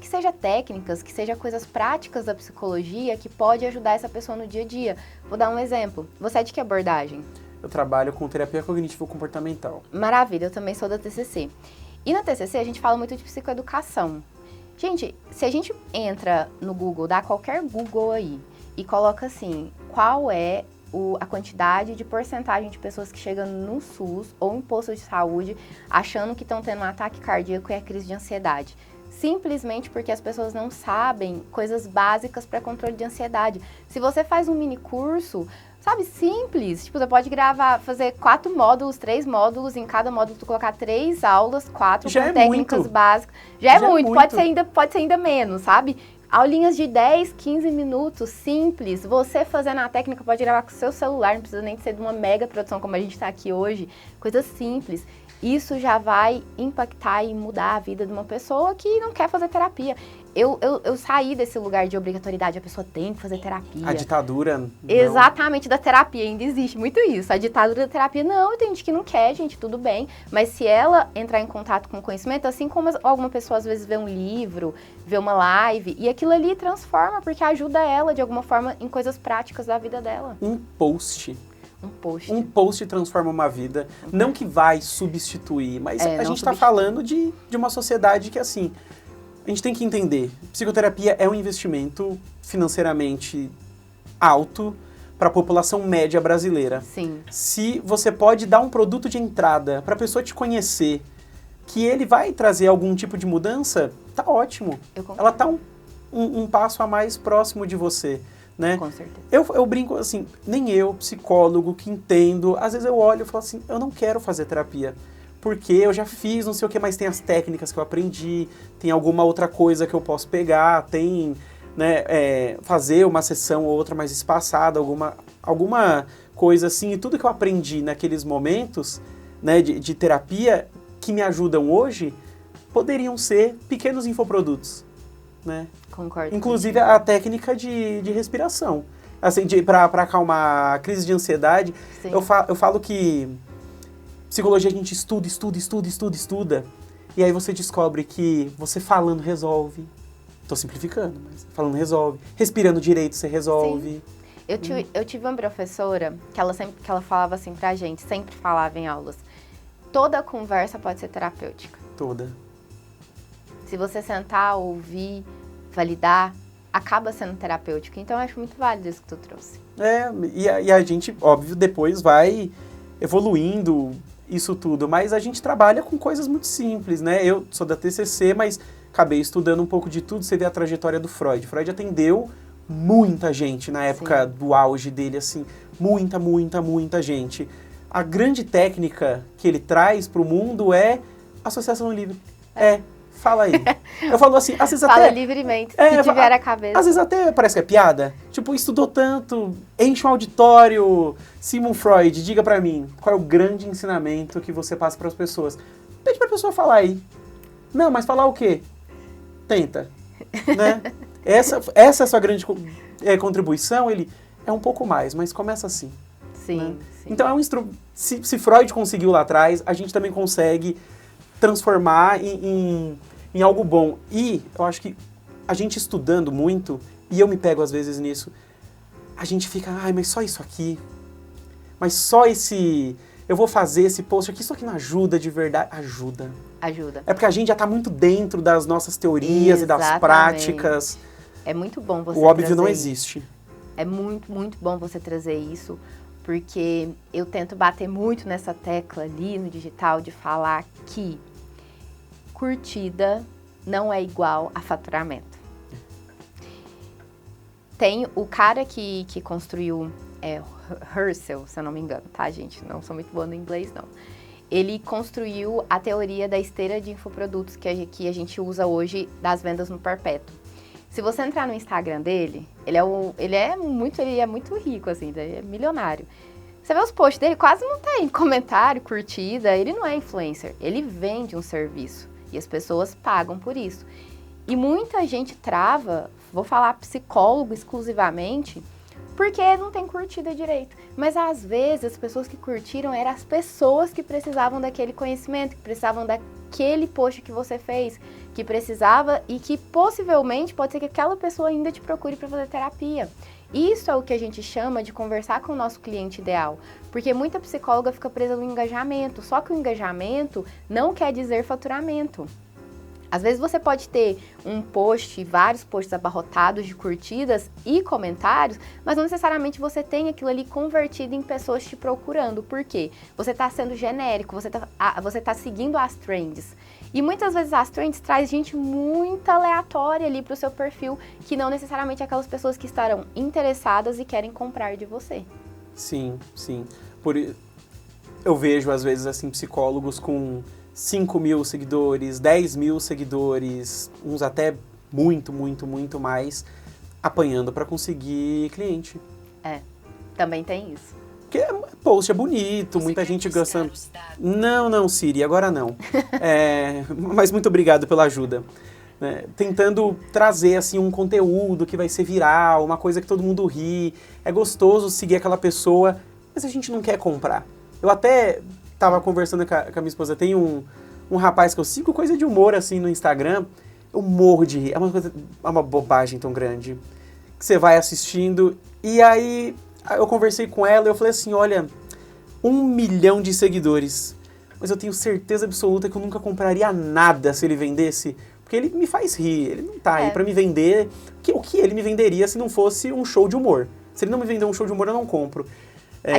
Speaker 2: que seja técnicas, que seja coisas práticas da psicologia que pode ajudar essa pessoa no dia a dia. Vou dar um exemplo. Você é de que abordagem?
Speaker 1: Eu trabalho com terapia cognitivo-comportamental.
Speaker 2: Maravilha, eu também sou da TCC. E na TCC a gente fala muito de psicoeducação. Gente, se a gente entra no Google, dá qualquer Google aí, e coloca assim, qual é a quantidade de porcentagem de pessoas que chegam no SUS ou em posto de saúde achando que estão tendo um ataque cardíaco e a crise de ansiedade. Simplesmente porque as pessoas não sabem coisas básicas para controle de ansiedade. Se você faz um mini curso, sabe, simples, tipo, você pode fazer 4 módulos, 3 módulos, em cada módulo tu colocar 3 aulas, 4 com técnicas básicas. Já é muito, pode ser ainda menos, sabe? Aulinhas de 10, 15 minutos, simples. Você fazendo a técnica pode gravar com o seu celular, não precisa nem ser de uma mega produção como a gente está aqui hoje. Coisas simples. Isso já vai impactar e mudar a vida de uma pessoa que não quer fazer terapia. Eu saí desse lugar de obrigatoriedade, a pessoa tem que fazer terapia.
Speaker 1: A ditadura. Não.
Speaker 2: Exatamente, da terapia, ainda existe muito isso. A ditadura da terapia, não, tem gente que não quer, gente, tudo bem. Mas se ela entrar em contato com o conhecimento, assim como alguma pessoa às vezes vê um livro, vê uma live, e aquilo ali transforma, porque ajuda ela de alguma forma em coisas práticas da vida dela.
Speaker 1: Um post.
Speaker 2: Um
Speaker 1: post transforma uma vida, não que vai substituir, mas a gente está
Speaker 2: substitui.
Speaker 1: falando de uma sociedade que, assim, a gente tem que entender, psicoterapia é um investimento financeiramente alto para a população média brasileira.
Speaker 2: Sim.
Speaker 1: Se você pode dar um produto de entrada para a pessoa te conhecer, que ele vai trazer algum tipo de mudança, tá ótimo. Ela tá um passo a mais próximo de você. Né?
Speaker 2: Com certeza.
Speaker 1: Eu brinco assim, nem eu, psicólogo, que entendo, às vezes eu olho e falo assim, eu não quero fazer terapia, porque eu já fiz não sei o que, mas tem as técnicas que eu aprendi, tem alguma outra coisa que eu posso pegar, tem, né, fazer uma sessão ou outra mais espaçada, alguma coisa assim, e tudo que eu aprendi naqueles momentos, né, de terapia, que me ajudam hoje, poderiam ser pequenos infoprodutos, né?
Speaker 2: Concordo.
Speaker 1: Inclusive a técnica de respiração. Assim, para acalmar a crise de ansiedade, eu falo que psicologia a gente estuda, e aí você descobre que você falando resolve. Tô simplificando, mas falando resolve. Respirando direito você resolve.
Speaker 2: Sim. Eu tive uma professora que ela falava assim pra gente, sempre falava em aulas, toda conversa pode ser terapêutica.
Speaker 1: Toda.
Speaker 2: Se você sentar, ouvir, validar, acaba sendo terapêutico. Então, eu acho muito válido isso que tu trouxe.
Speaker 1: E a gente, óbvio, depois vai evoluindo isso tudo, mas a gente trabalha com coisas muito simples, né? Eu sou da TCC, mas acabei estudando um pouco de tudo. Você vê a trajetória do Freud. Freud atendeu muita gente na época do auge dele, assim, muita gente. A grande técnica que ele traz para o mundo é associação livre. Fala aí. Eu falo assim, às vezes
Speaker 2: Fala livremente, se tiver a cabeça.
Speaker 1: Às vezes até parece que é piada. Tipo, estudou tanto, enche um auditório. Sigmund Freud, diga pra mim, qual é o grande ensinamento que você passa pras pessoas? Pede pra pessoa falar aí. Não, mas falar o quê? Tenta. Né? Essa é a sua grande contribuição, ele é um pouco mais, mas começa assim.
Speaker 2: Sim,
Speaker 1: né?
Speaker 2: sim.
Speaker 1: Então, se Freud conseguiu lá atrás, a gente também consegue transformar em algo bom. E eu acho que a gente estudando muito, e eu me pego às vezes nisso, a gente fica, mas só isso aqui, mas só eu vou fazer esse post aqui, isso aqui não ajuda de verdade. Ajuda. É porque a gente já está muito dentro das nossas teorias e das práticas.
Speaker 2: É muito bom você
Speaker 1: O óbvio
Speaker 2: trazer
Speaker 1: não existe.
Speaker 2: É muito, muito bom você trazer isso, porque eu tento bater muito nessa tecla ali no digital de falar que curtida não é igual a faturamento. Tem o cara que construiu Herschel, se eu não me engano, tá, gente? Não sou muito boa no inglês, não. Ele construiu a teoria da esteira de infoprodutos que a gente usa hoje das vendas no perpétuo. Se você entrar no Instagram dele, ele é muito rico, assim, ele é milionário. Você vê os posts dele, quase não tem comentário, curtida, ele não é influencer, ele vende um serviço e as pessoas pagam por isso. E muita gente trava, vou falar psicólogo exclusivamente, porque não tem curtida direito. Mas às vezes as pessoas que curtiram eram as pessoas que precisavam daquele conhecimento, que precisavam daquele post que você fez, que precisava e que possivelmente pode ser que aquela pessoa ainda te procure para fazer terapia. Isso é o que a gente chama de conversar com o nosso cliente ideal, porque muita psicóloga fica presa no engajamento, só que o engajamento não quer dizer faturamento. Às vezes você pode ter um post, vários posts abarrotados de curtidas e comentários, mas não necessariamente você tem aquilo ali convertido em pessoas te procurando. Por quê? Você está sendo genérico, você tá seguindo as trends. E muitas vezes as trends traz gente muito aleatória ali para o seu perfil, que não necessariamente aquelas pessoas que estarão interessadas e querem comprar de você.
Speaker 1: Sim, sim. Eu vejo às vezes assim psicólogos com 5 mil seguidores, 10 mil seguidores, uns até muito, muito, muito mais apanhando para conseguir cliente.
Speaker 2: Também tem isso.
Speaker 1: Porque post é bonito, muita gente gostando. Não, Siri, agora não. Mas muito obrigado pela ajuda. Tentando trazer assim um conteúdo que vai ser viral, uma coisa que todo mundo ri. É gostoso seguir aquela pessoa, mas a gente não quer comprar. Eu até tava conversando com a minha esposa, tem um rapaz que eu sigo, coisa de humor assim no Instagram, eu morro de rir. É uma bobagem tão grande que você vai assistindo e aí eu conversei com ela e eu falei assim, olha, 1 milhão de seguidores, mas eu tenho certeza absoluta que eu nunca compraria nada se ele vendesse, porque ele me faz rir, ele não tá aí pra me vender o que ele me venderia se não fosse um show de humor. Se ele não me vender um show de humor, eu não compro.
Speaker 2: A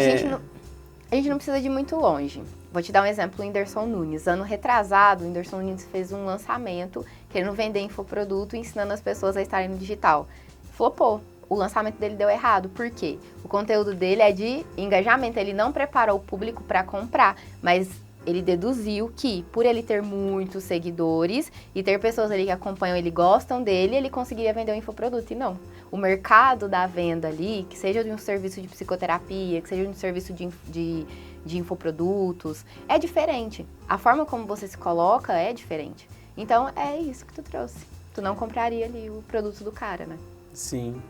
Speaker 2: gente não precisa de ir muito longe. Vou te dar um exemplo, o Whindersson Nunes. Ano retrasado, o Whindersson Nunes fez um lançamento querendo vender infoproduto e ensinando as pessoas a estarem no digital. Flopou. O lançamento dele deu errado. Por quê? O conteúdo dele é de engajamento. Ele não preparou o público para comprar, mas ele deduziu que, por ele ter muitos seguidores e ter pessoas ali que acompanham ele, gostam dele, ele conseguiria vender um infoproduto. E não. O mercado da venda ali, que seja de um serviço de psicoterapia, que seja de um serviço de infoprodutos, é diferente. A forma como você se coloca é diferente. Então, é isso que tu trouxe. Tu não compraria ali o produto do cara, né?
Speaker 1: Sim.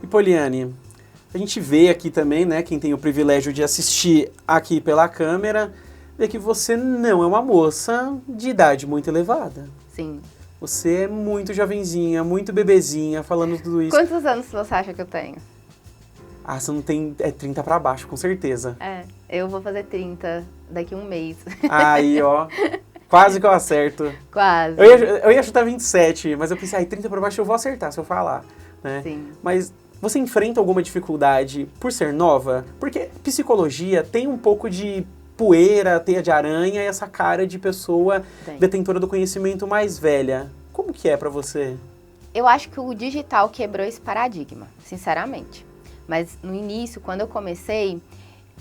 Speaker 1: E Poliane, a gente vê aqui também, né, quem tem o privilégio de assistir aqui pela câmera, vê que você não é uma moça de idade muito elevada.
Speaker 2: Sim.
Speaker 1: Você é muito jovenzinha, muito bebezinha, falando tudo isso.
Speaker 2: Quantos anos você acha que eu tenho?
Speaker 1: Ah, você não tem... É 30 pra baixo, com certeza.
Speaker 2: Eu vou fazer 30 daqui a um mês.
Speaker 1: Aí, ó. Quase que eu acerto.
Speaker 2: Quase.
Speaker 1: Eu ia chutar 27, mas eu pensei, 30 pra baixo eu vou acertar se eu falar, né?
Speaker 2: Sim.
Speaker 1: Mas você enfrenta alguma dificuldade por ser nova? Porque psicologia tem um pouco de poeira, teia de aranha e essa cara de pessoa detentora do conhecimento mais velha. Como que é pra você?
Speaker 2: Eu acho que o digital quebrou esse paradigma, sinceramente. Mas no início, quando eu comecei,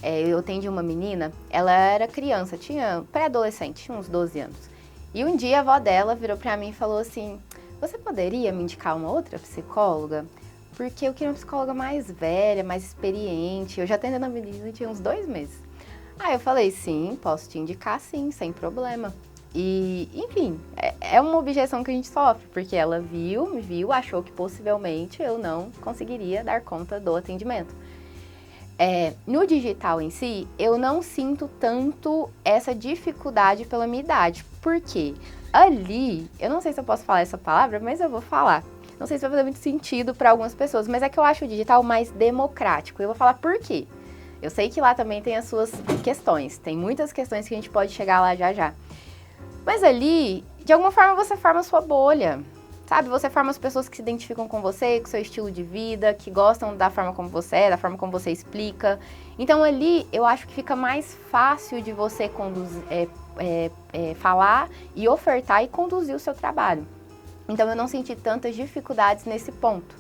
Speaker 2: eu atendi uma menina, ela era criança, tinha pré-adolescente, tinha uns 12 anos. E um dia a avó dela virou pra mim e falou assim, você poderia me indicar uma outra psicóloga? Porque eu queria uma psicóloga mais velha, mais experiente. Eu já atendendo a menina tinha uns 2 meses. Aí eu falei, sim, posso te indicar sim, sem problema. E, enfim, é uma objeção que a gente sofre, porque ela me viu, achou que possivelmente eu não conseguiria dar conta do atendimento. No digital em si, eu não sinto tanto essa dificuldade pela minha idade. Por quê? Ali, eu não sei se eu posso falar essa palavra, mas eu vou falar. Não sei se vai fazer muito sentido para algumas pessoas, mas é que eu acho o digital mais democrático. Eu vou falar por quê. Eu sei que lá também tem as suas questões. Tem muitas questões que a gente pode chegar lá já já. Mas ali, de alguma forma, você forma a sua bolha. Sabe? Você forma as pessoas que se identificam com você, com o seu estilo de vida, que gostam da forma como você é, da forma como você explica. Então ali, eu acho que fica mais fácil de você conduzir, falar e ofertar e conduzir o seu trabalho. Então eu não senti tantas dificuldades nesse ponto.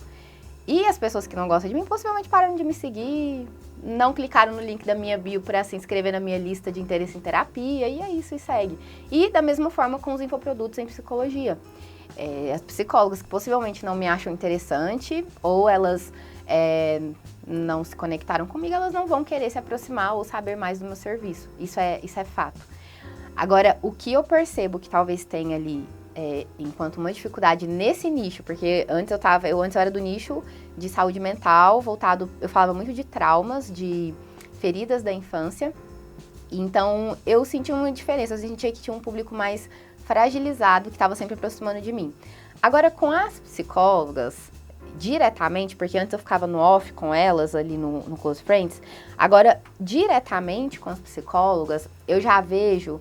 Speaker 2: E as pessoas que não gostam de mim possivelmente pararam de me seguir, não clicaram no link da minha bio para se inscrever na minha lista de interesse em terapia, e é isso, e segue. E da mesma forma com os infoprodutos em psicologia. As psicólogas que possivelmente não me acham interessante, ou elas não se conectaram comigo, elas não vão querer se aproximar ou saber mais do meu serviço. Isso é fato. Agora, o que eu percebo que talvez tenha ali, enquanto uma dificuldade nesse nicho, porque antes eu era do nicho de saúde mental, voltado, eu falava muito de traumas, de feridas da infância, então eu senti uma diferença, eu sentia que tinha um público mais fragilizado, que estava sempre aproximando de mim. Agora, com as psicólogas, diretamente, porque antes eu ficava no off com elas ali no Close Friends, agora, diretamente com as psicólogas, eu já vejo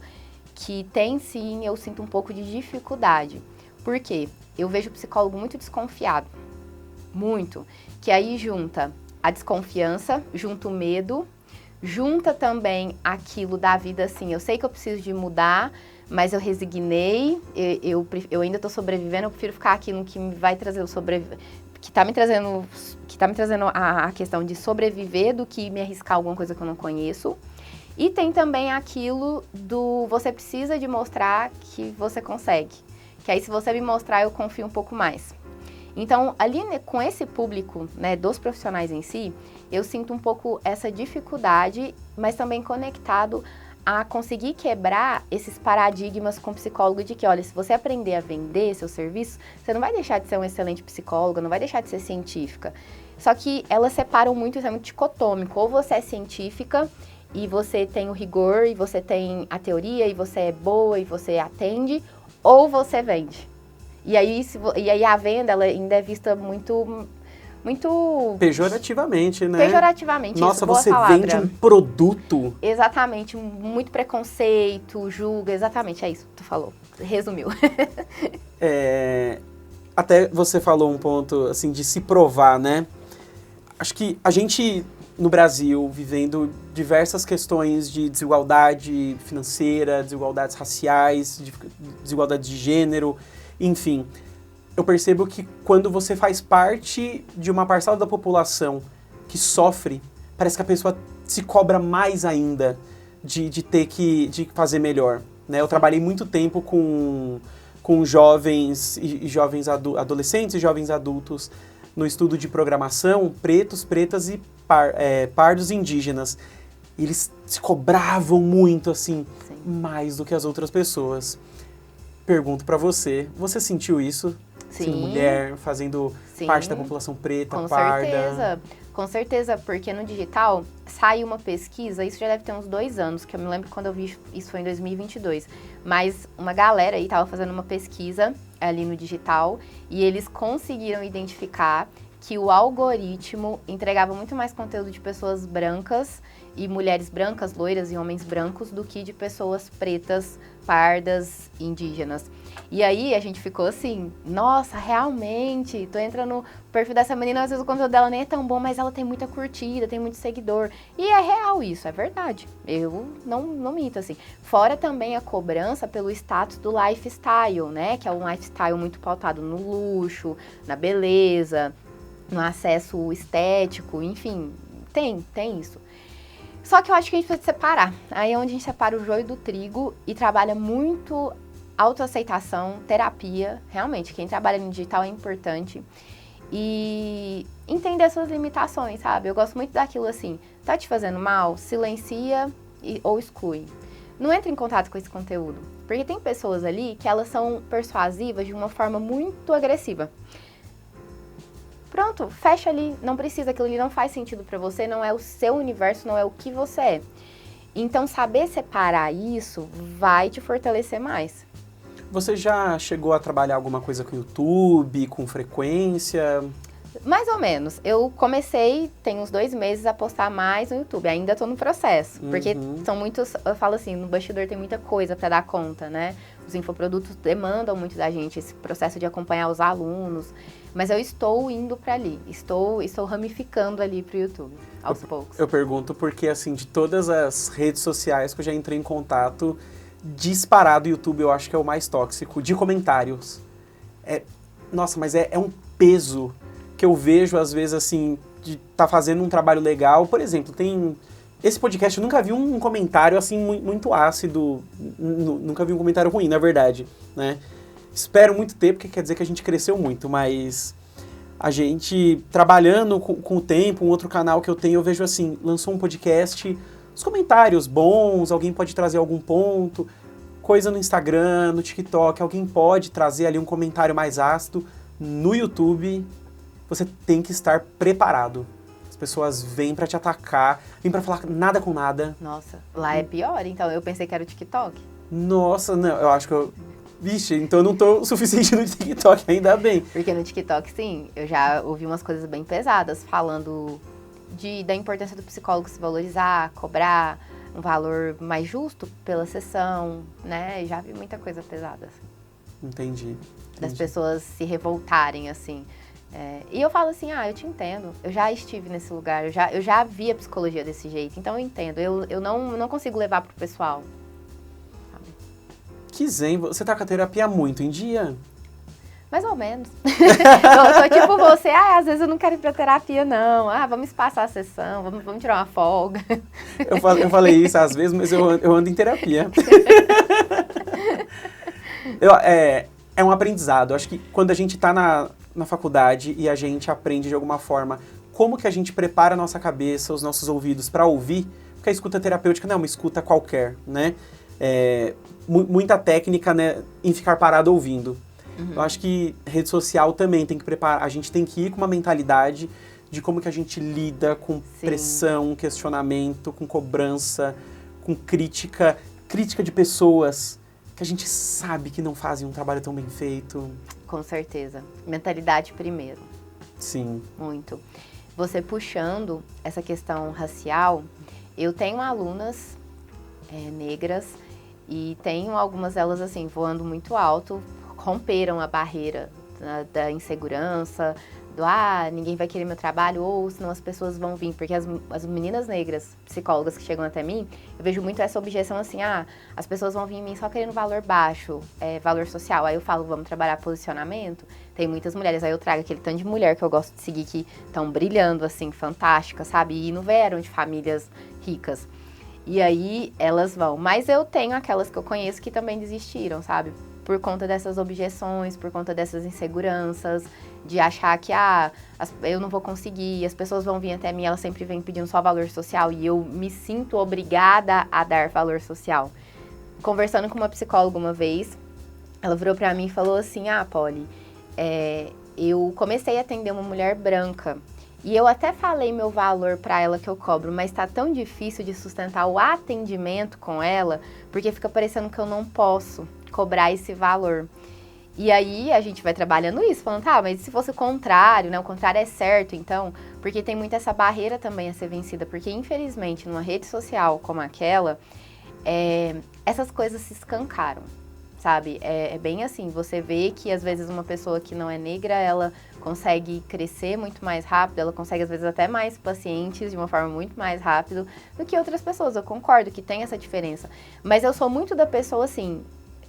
Speaker 2: que tem sim, eu sinto um pouco de dificuldade. Por quê? Eu vejo o psicólogo muito desconfiado. Muito. Que aí junta a desconfiança, junta o medo, junta também aquilo da vida assim, eu sei que eu preciso de mudar, mas eu resignei, eu ainda tô sobrevivendo, eu prefiro ficar aqui no que me vai trazer que tá me trazendo a questão de sobreviver do que me arriscar alguma coisa que eu não conheço. E tem também aquilo do você precisa de mostrar que você consegue, que aí se você me mostrar eu confio um pouco mais. Então, ali com esse público, né, dos profissionais em si, eu sinto um pouco essa dificuldade, mas também conectado a conseguir quebrar esses paradigmas com o psicólogo de que, olha, se você aprender a vender seu serviço, você não vai deixar de ser um excelente psicólogo, não vai deixar de ser científica. Só que elas separam muito, isso é muito dicotômico. Ou você é científica e você tem o rigor, e você tem a teoria, e você é boa, e você atende, ou você vende. E aí a venda, ela ainda é vista muito
Speaker 1: pejorativamente, né?
Speaker 2: Pejorativamente,
Speaker 1: Nossa,
Speaker 2: isso, boa
Speaker 1: você
Speaker 2: palavra.
Speaker 1: vende um produto.
Speaker 2: Exatamente, muito preconceito, julga, exatamente, é isso que tu falou, resumiu.
Speaker 1: Até você falou um ponto, assim, de se provar, né? Acho que a gente, no Brasil, vivendo diversas questões de desigualdade financeira, desigualdades raciais, desigualdade de gênero, enfim, eu percebo que quando você faz parte de uma parcela da população que sofre, parece que a pessoa se cobra mais ainda de ter de fazer melhor, né? Eu trabalhei muito tempo com jovens e jovens adolescentes e jovens adultos no estudo de programação, pretos, pretas e pardos indígenas. E eles se cobravam muito, assim, mais do que as outras pessoas. Pergunto pra você, você sentiu isso?
Speaker 2: Sim.
Speaker 1: Sendo mulher, fazendo parte da população preta,
Speaker 2: com
Speaker 1: parda?
Speaker 2: Com certeza, porque no digital sai uma pesquisa, isso já deve ter uns 2 anos, que eu me lembro quando eu vi isso foi em 2022, mas uma galera aí tava fazendo uma pesquisa ali no digital e eles conseguiram identificar que o algoritmo entregava muito mais conteúdo de pessoas brancas e mulheres brancas, loiras e homens brancos do que de pessoas pretas, pardas, indígenas. E aí a gente ficou assim, nossa, realmente, tô entrando no perfil dessa menina, às vezes o conteúdo dela nem é tão bom, mas ela tem muita curtida, tem muito seguidor. E é real isso, é verdade. Eu não minto, assim. Fora também a cobrança pelo status do lifestyle, né? Que é um lifestyle muito pautado no luxo, na beleza, no acesso estético, enfim, tem isso. Só que eu acho que a gente precisa separar. Aí é onde a gente separa o joio do trigo e trabalha muito autoaceitação, terapia. Realmente, quem trabalha no digital é importante. E entender suas limitações, sabe? Eu gosto muito daquilo assim, tá te fazendo mal? Silencia ou exclui. Não entra em contato com esse conteúdo. Porque tem pessoas ali que elas são persuasivas de uma forma muito agressiva. Pronto, fecha ali, não precisa, aquilo ali não faz sentido pra você, não é o seu universo, não é o que você é. Então, saber separar isso vai te fortalecer mais.
Speaker 1: Você já chegou a trabalhar alguma coisa com YouTube, com frequência?
Speaker 2: Mais ou menos. Eu comecei, tem uns 2 meses, a postar mais no YouTube. Ainda tô no processo, porque são muitos, eu falo assim, no bastidor tem muita coisa pra dar conta, né? Os infoprodutos demandam muito da gente, esse processo de acompanhar os alunos. Mas eu estou indo para ali, estou ramificando ali pro YouTube, aos poucos.
Speaker 1: Eu pergunto porque, assim, de todas as redes sociais que eu já entrei em contato, disparado o YouTube eu acho que é o mais tóxico, de comentários. Nossa, mas é um peso que eu vejo, às vezes, assim, de tá fazendo um trabalho legal. Por exemplo, esse podcast, eu nunca vi um comentário, assim, muito ácido, nunca vi um comentário ruim, na verdade, né? Espero muito ter, porque quer dizer que a gente cresceu muito, mas a gente, trabalhando com o tempo, um outro canal que eu tenho, eu vejo assim, lançou um podcast, os comentários bons, alguém pode trazer algum ponto, coisa no Instagram, no TikTok, alguém pode trazer ali um comentário mais ácido. No YouTube, você tem que estar preparado. As pessoas vêm pra te atacar, vêm pra falar nada com nada.
Speaker 2: Nossa, lá é pior, então eu pensei que era o TikTok.
Speaker 1: Nossa, não, eu acho que eu... Vixe, então eu não tô o suficiente no TikTok, ainda bem.
Speaker 2: Porque no TikTok, sim, eu já ouvi umas coisas bem pesadas, falando da importância do psicólogo se valorizar, cobrar um valor mais justo pela sessão, né? Já vi muita coisa pesada, assim.
Speaker 1: Entendi.
Speaker 2: Das pessoas se revoltarem, assim. E eu falo assim, eu te entendo, eu já estive nesse lugar, eu já vi a psicologia desse jeito, então eu entendo, eu não consigo levar pro pessoal.
Speaker 1: Que zen, você tá com a terapia muito em dia?
Speaker 2: Mais ou menos. eu tô tipo você, às vezes eu não quero ir pra terapia, não. Vamos espaçar a sessão, vamos tirar uma folga.
Speaker 1: Eu falei isso às vezes, mas eu ando em terapia. é um aprendizado. Acho que quando a gente está na faculdade e a gente aprende de alguma forma como que a gente prepara a nossa cabeça, os nossos ouvidos para ouvir, porque a escuta terapêutica não é uma escuta qualquer, né? Muita técnica, né, em ficar parado ouvindo. Eu acho que rede social também tem que preparar, a gente tem que ir com uma mentalidade de como que a gente lida com pressão, questionamento, com cobrança, com crítica de pessoas que a gente sabe que não fazem um trabalho tão bem feito.
Speaker 2: Com certeza. Mentalidade primeiro.
Speaker 1: Sim.
Speaker 2: Muito. Você puxando essa questão racial, eu tenho alunas negras e tenho algumas delas, assim, voando muito alto, romperam a barreira da insegurança, ninguém vai querer meu trabalho, ou senão as pessoas vão vir. Porque as meninas negras, psicólogas que chegam até mim, eu vejo muito essa objeção assim, as pessoas vão vir em mim só querendo valor baixo, valor social. Aí eu falo, vamos trabalhar posicionamento. Tem muitas mulheres, aí eu trago aquele tanto de mulher que eu gosto de seguir, que estão brilhando, assim, fantásticas, sabe? E não vieram de famílias ricas. E aí elas vão. Mas eu tenho aquelas que eu conheço que também desistiram, sabe? Por conta dessas objeções, por conta dessas inseguranças, de achar que, eu não vou conseguir, as pessoas vão vir até mim, elas sempre vêm pedindo só valor social e eu me sinto obrigada a dar valor social. Conversando com uma psicóloga uma vez, ela virou pra mim e falou assim, Polly, eu comecei a atender uma mulher branca e eu até falei meu valor pra ela que eu cobro, mas tá tão difícil de sustentar o atendimento com ela, porque fica parecendo que eu não posso cobrar esse valor. E aí a gente vai trabalhando isso, falando, mas se fosse o contrário, né? O contrário é certo, então, porque tem muito essa barreira também a ser vencida, porque infelizmente numa rede social como aquela, essas coisas se escancaram, sabe? É bem assim, você vê que às vezes uma pessoa que não é negra, ela consegue crescer muito mais rápido, ela consegue às vezes até mais pacientes de uma forma muito mais rápido do que outras pessoas. Eu concordo que tem essa diferença, mas eu sou muito da pessoa assim,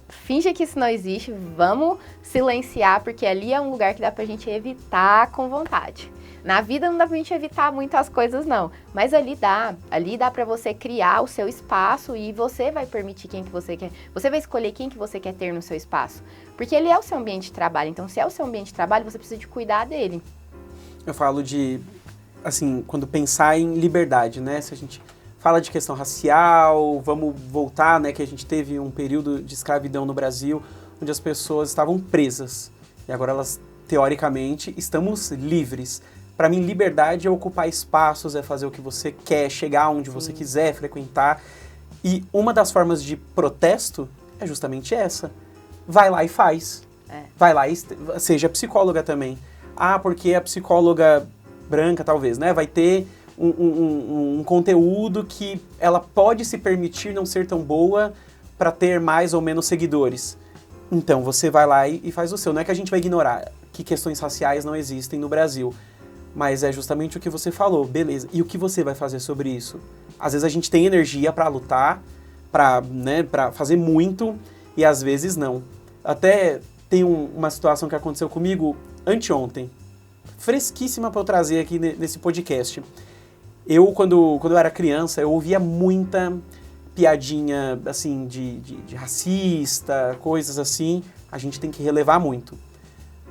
Speaker 2: finge que isso não existe, vamos silenciar, porque ali é um lugar que dá pra gente evitar com vontade. Na vida não dá pra gente evitar muitas coisas, não. Mas ali dá pra você criar o seu espaço e você vai permitir quem que você quer. Você vai escolher quem que você quer ter no seu espaço. Porque ele é o seu ambiente de trabalho. Então, se é o seu ambiente de trabalho, você precisa de cuidar dele.
Speaker 1: Eu falo de, assim, quando pensar em liberdade, né? Se a gente fala de questão racial, vamos voltar, né, que a gente teve um período de escravidão no Brasil, onde as pessoas estavam presas. E agora elas, teoricamente, estamos livres. Para mim, liberdade é ocupar espaços, é fazer o que você quer, chegar onde você quiser, frequentar. E uma das formas de protesto é justamente essa. Vai lá e faz. Vai lá e seja psicóloga também. Porque a psicóloga branca, talvez, né, vai ter um conteúdo que ela pode se permitir não ser tão boa para ter mais ou menos seguidores. Então, você vai lá e faz o seu. Não é que a gente vai ignorar que questões raciais não existem no Brasil, mas é justamente o que você falou, beleza. E o que você vai fazer sobre isso? Às vezes a gente tem energia para lutar, para fazer muito, e às vezes não. Até tem uma situação que aconteceu comigo anteontem, fresquíssima para eu trazer aqui nesse podcast. Eu, quando eu era criança, eu ouvia muita piadinha, assim, de racista, coisas assim. A gente tem que relevar muito.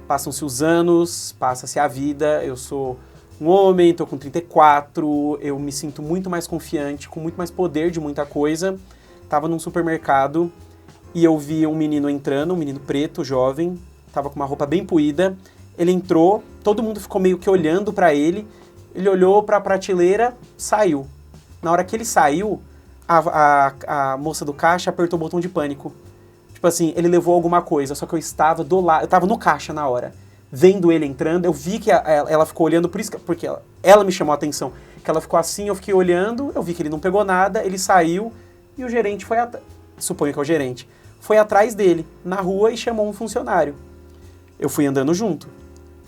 Speaker 1: Passam-se os anos, passa-se a vida, eu sou um homem, tô com 34, eu me sinto muito mais confiante, com muito mais poder de muita coisa. Tava num supermercado e eu vi um menino entrando, um menino preto, jovem, tava com uma roupa bem puída. Ele entrou, todo mundo ficou meio que olhando pra ele. Ele olhou pra prateleira, saiu. Na hora que ele saiu, a moça do caixa apertou o botão de pânico. Tipo assim, ele levou alguma coisa, só que eu estava do lado, eu estava no caixa na hora. Vendo ele entrando, eu vi que ela ficou olhando, por isso porque ela me chamou a atenção. Que ela ficou assim, eu fiquei olhando, eu vi que ele não pegou nada, ele saiu e o gerente foi suponho que é o gerente, foi atrás dele, na rua, e chamou um funcionário. Eu fui andando junto.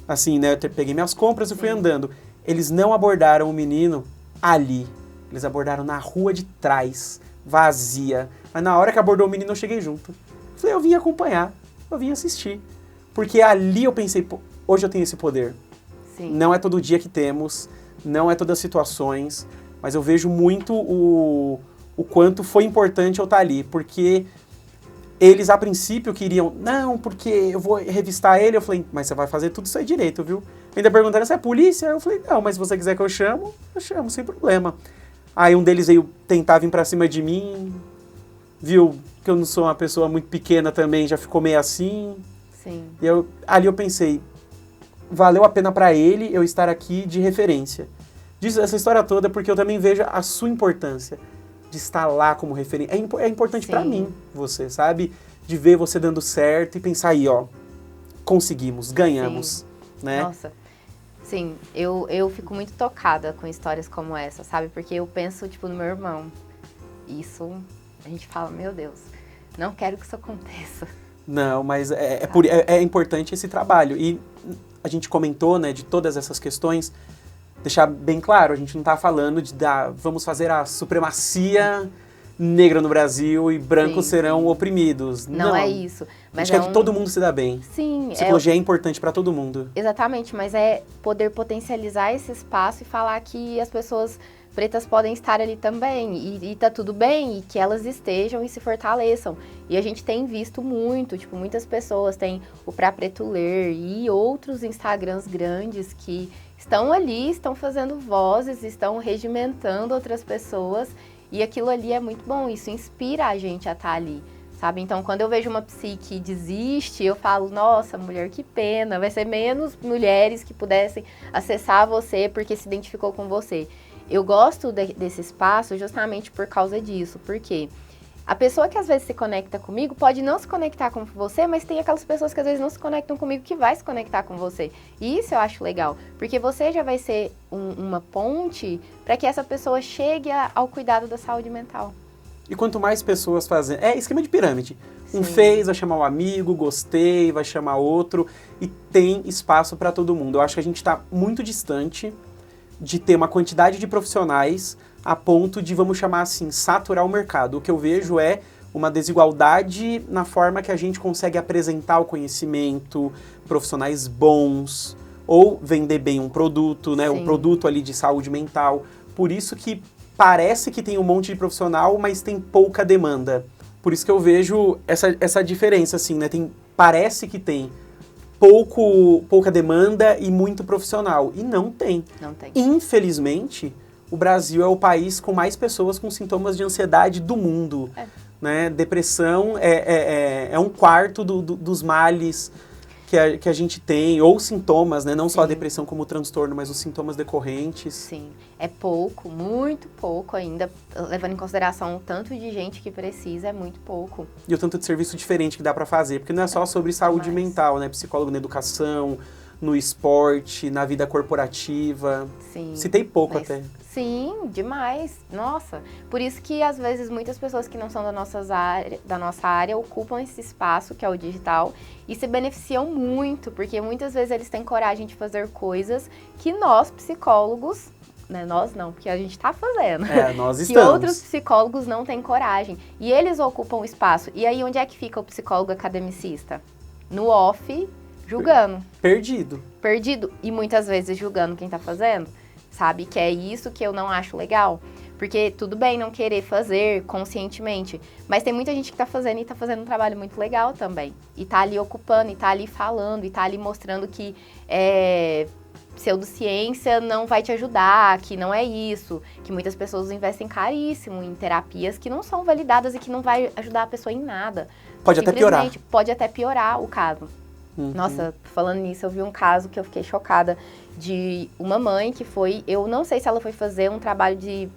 Speaker 1: Assim, né, eu peguei minhas compras e fui andando. Eles não abordaram o menino ali. Eles abordaram na rua de trás, vazia. Mas na hora que abordou o menino, eu cheguei junto. Falei, eu vim acompanhar, eu vim assistir. Porque ali eu pensei, hoje eu tenho esse poder.
Speaker 2: Sim.
Speaker 1: Não é todo dia que temos, não é todas as situações, mas eu vejo muito o quanto foi importante eu estar ali. Porque eles a princípio queriam, não, porque eu vou revistar ele. Eu falei, mas você vai fazer tudo isso aí direito, viu? Ainda perguntaram, você é polícia? Eu falei, não, mas se você quiser que eu chamo, sem problema. Aí um deles veio tentar vir pra cima de mim, viu que eu não sou uma pessoa muito pequena também, já ficou meio assim.
Speaker 2: Sim.
Speaker 1: E ali eu pensei, valeu a pena pra ele eu estar aqui de referência. Diz essa história toda porque eu também vejo a sua importância de estar lá como referência. É importante pra mim, você, sabe? De ver você dando certo e pensar aí, ó, conseguimos, ganhamos, né?
Speaker 2: Nossa. Sim, eu fico muito tocada com histórias como essa, sabe? Porque eu penso, tipo, no meu irmão. Isso, a gente fala, meu Deus, não quero que isso aconteça.
Speaker 1: Não, mas é importante esse trabalho. E a gente comentou, né, de todas essas questões, deixar bem claro, a gente não tá falando vamos fazer a supremacia negra no Brasil e brancos serão oprimidos.
Speaker 2: Não é isso.
Speaker 1: Mas a gente quer que todo mundo se dá bem.
Speaker 2: Sim.
Speaker 1: Psicologia é importante para todo mundo.
Speaker 2: Exatamente, mas é poder potencializar esse espaço e falar que as pessoas pretas podem estar ali também, e tá tudo bem, e que elas estejam e se fortaleçam. E a gente tem visto muito, tipo, muitas pessoas têm o Pra Preto Ler e outros Instagrams grandes que estão ali, estão fazendo vozes, estão regimentando outras pessoas, e aquilo ali é muito bom, isso inspira a gente a estar ali, sabe? Então, quando eu vejo uma psi que desiste, eu falo, nossa, mulher, que pena, vai ser menos mulheres que pudessem acessar você porque se identificou com você. Eu gosto desse espaço justamente por causa disso, porque a pessoa que às vezes se conecta comigo pode não se conectar com você, mas tem aquelas pessoas que às vezes não se conectam comigo que vai se conectar com você. E isso eu acho legal, porque você já vai ser uma ponte para que essa pessoa chegue ao cuidado da saúde mental.
Speaker 1: E quanto mais pessoas fazem... É esquema de pirâmide. Um
Speaker 2: Sim.
Speaker 1: fez, vai chamar um amigo, gostei, vai chamar outro, e tem espaço para todo mundo. Eu acho que a gente está muito distante de ter uma quantidade de profissionais a ponto de, vamos chamar assim, saturar o mercado. O que eu vejo é uma desigualdade na forma que a gente consegue apresentar o conhecimento, profissionais bons, ou vender bem um produto, né? Um produto ali de saúde mental. Por isso que parece que tem um monte de profissional, mas tem pouca demanda. Por isso que eu vejo essa diferença, assim, né? Parece que tem pouca demanda e muito profissional. E não tem.
Speaker 2: Não tem.
Speaker 1: Infelizmente, o Brasil é o país com mais pessoas com sintomas de ansiedade do mundo. Né? Depressão é um quarto dos males que a gente tem, ou sintomas, né? Não só a depressão como o transtorno, mas os sintomas decorrentes.
Speaker 2: Sim, é pouco, muito pouco ainda, levando em consideração o tanto de gente que precisa, é muito pouco.
Speaker 1: E o tanto de serviço diferente que dá pra fazer, porque não é só sobre saúde mental, né? Psicólogo na educação, no esporte, na vida corporativa.
Speaker 2: Sim.
Speaker 1: Citei pouco até.
Speaker 2: Sim, demais. Nossa, por isso que às vezes muitas pessoas que não são da nossa área ocupam esse espaço que é o digital e se beneficiam muito, porque muitas vezes eles têm coragem de fazer coisas que nós psicólogos, né, nós não, porque a gente tá fazendo.
Speaker 1: Nós
Speaker 2: que
Speaker 1: estamos.
Speaker 2: outros psicólogos não têm coragem. E eles ocupam o espaço. E aí onde é que fica o psicólogo academicista? No off, julgando.
Speaker 1: Perdido.
Speaker 2: E muitas vezes julgando quem tá fazendo. Sabe? Que é isso que eu não acho legal. Porque tudo bem não querer fazer conscientemente, mas tem muita gente que tá fazendo e tá fazendo um trabalho muito legal também. E tá ali ocupando, e tá ali falando, e tá ali mostrando que pseudociência não vai te ajudar, que não é isso, que muitas pessoas investem caríssimo em terapias que não são validadas e que não vai ajudar a pessoa em nada.
Speaker 1: Pode até piorar.
Speaker 2: Pode até piorar o caso. Nossa, falando nisso, eu vi um caso que eu fiquei chocada de uma mãe que foi, eu não sei se ela foi fazer um trabalho de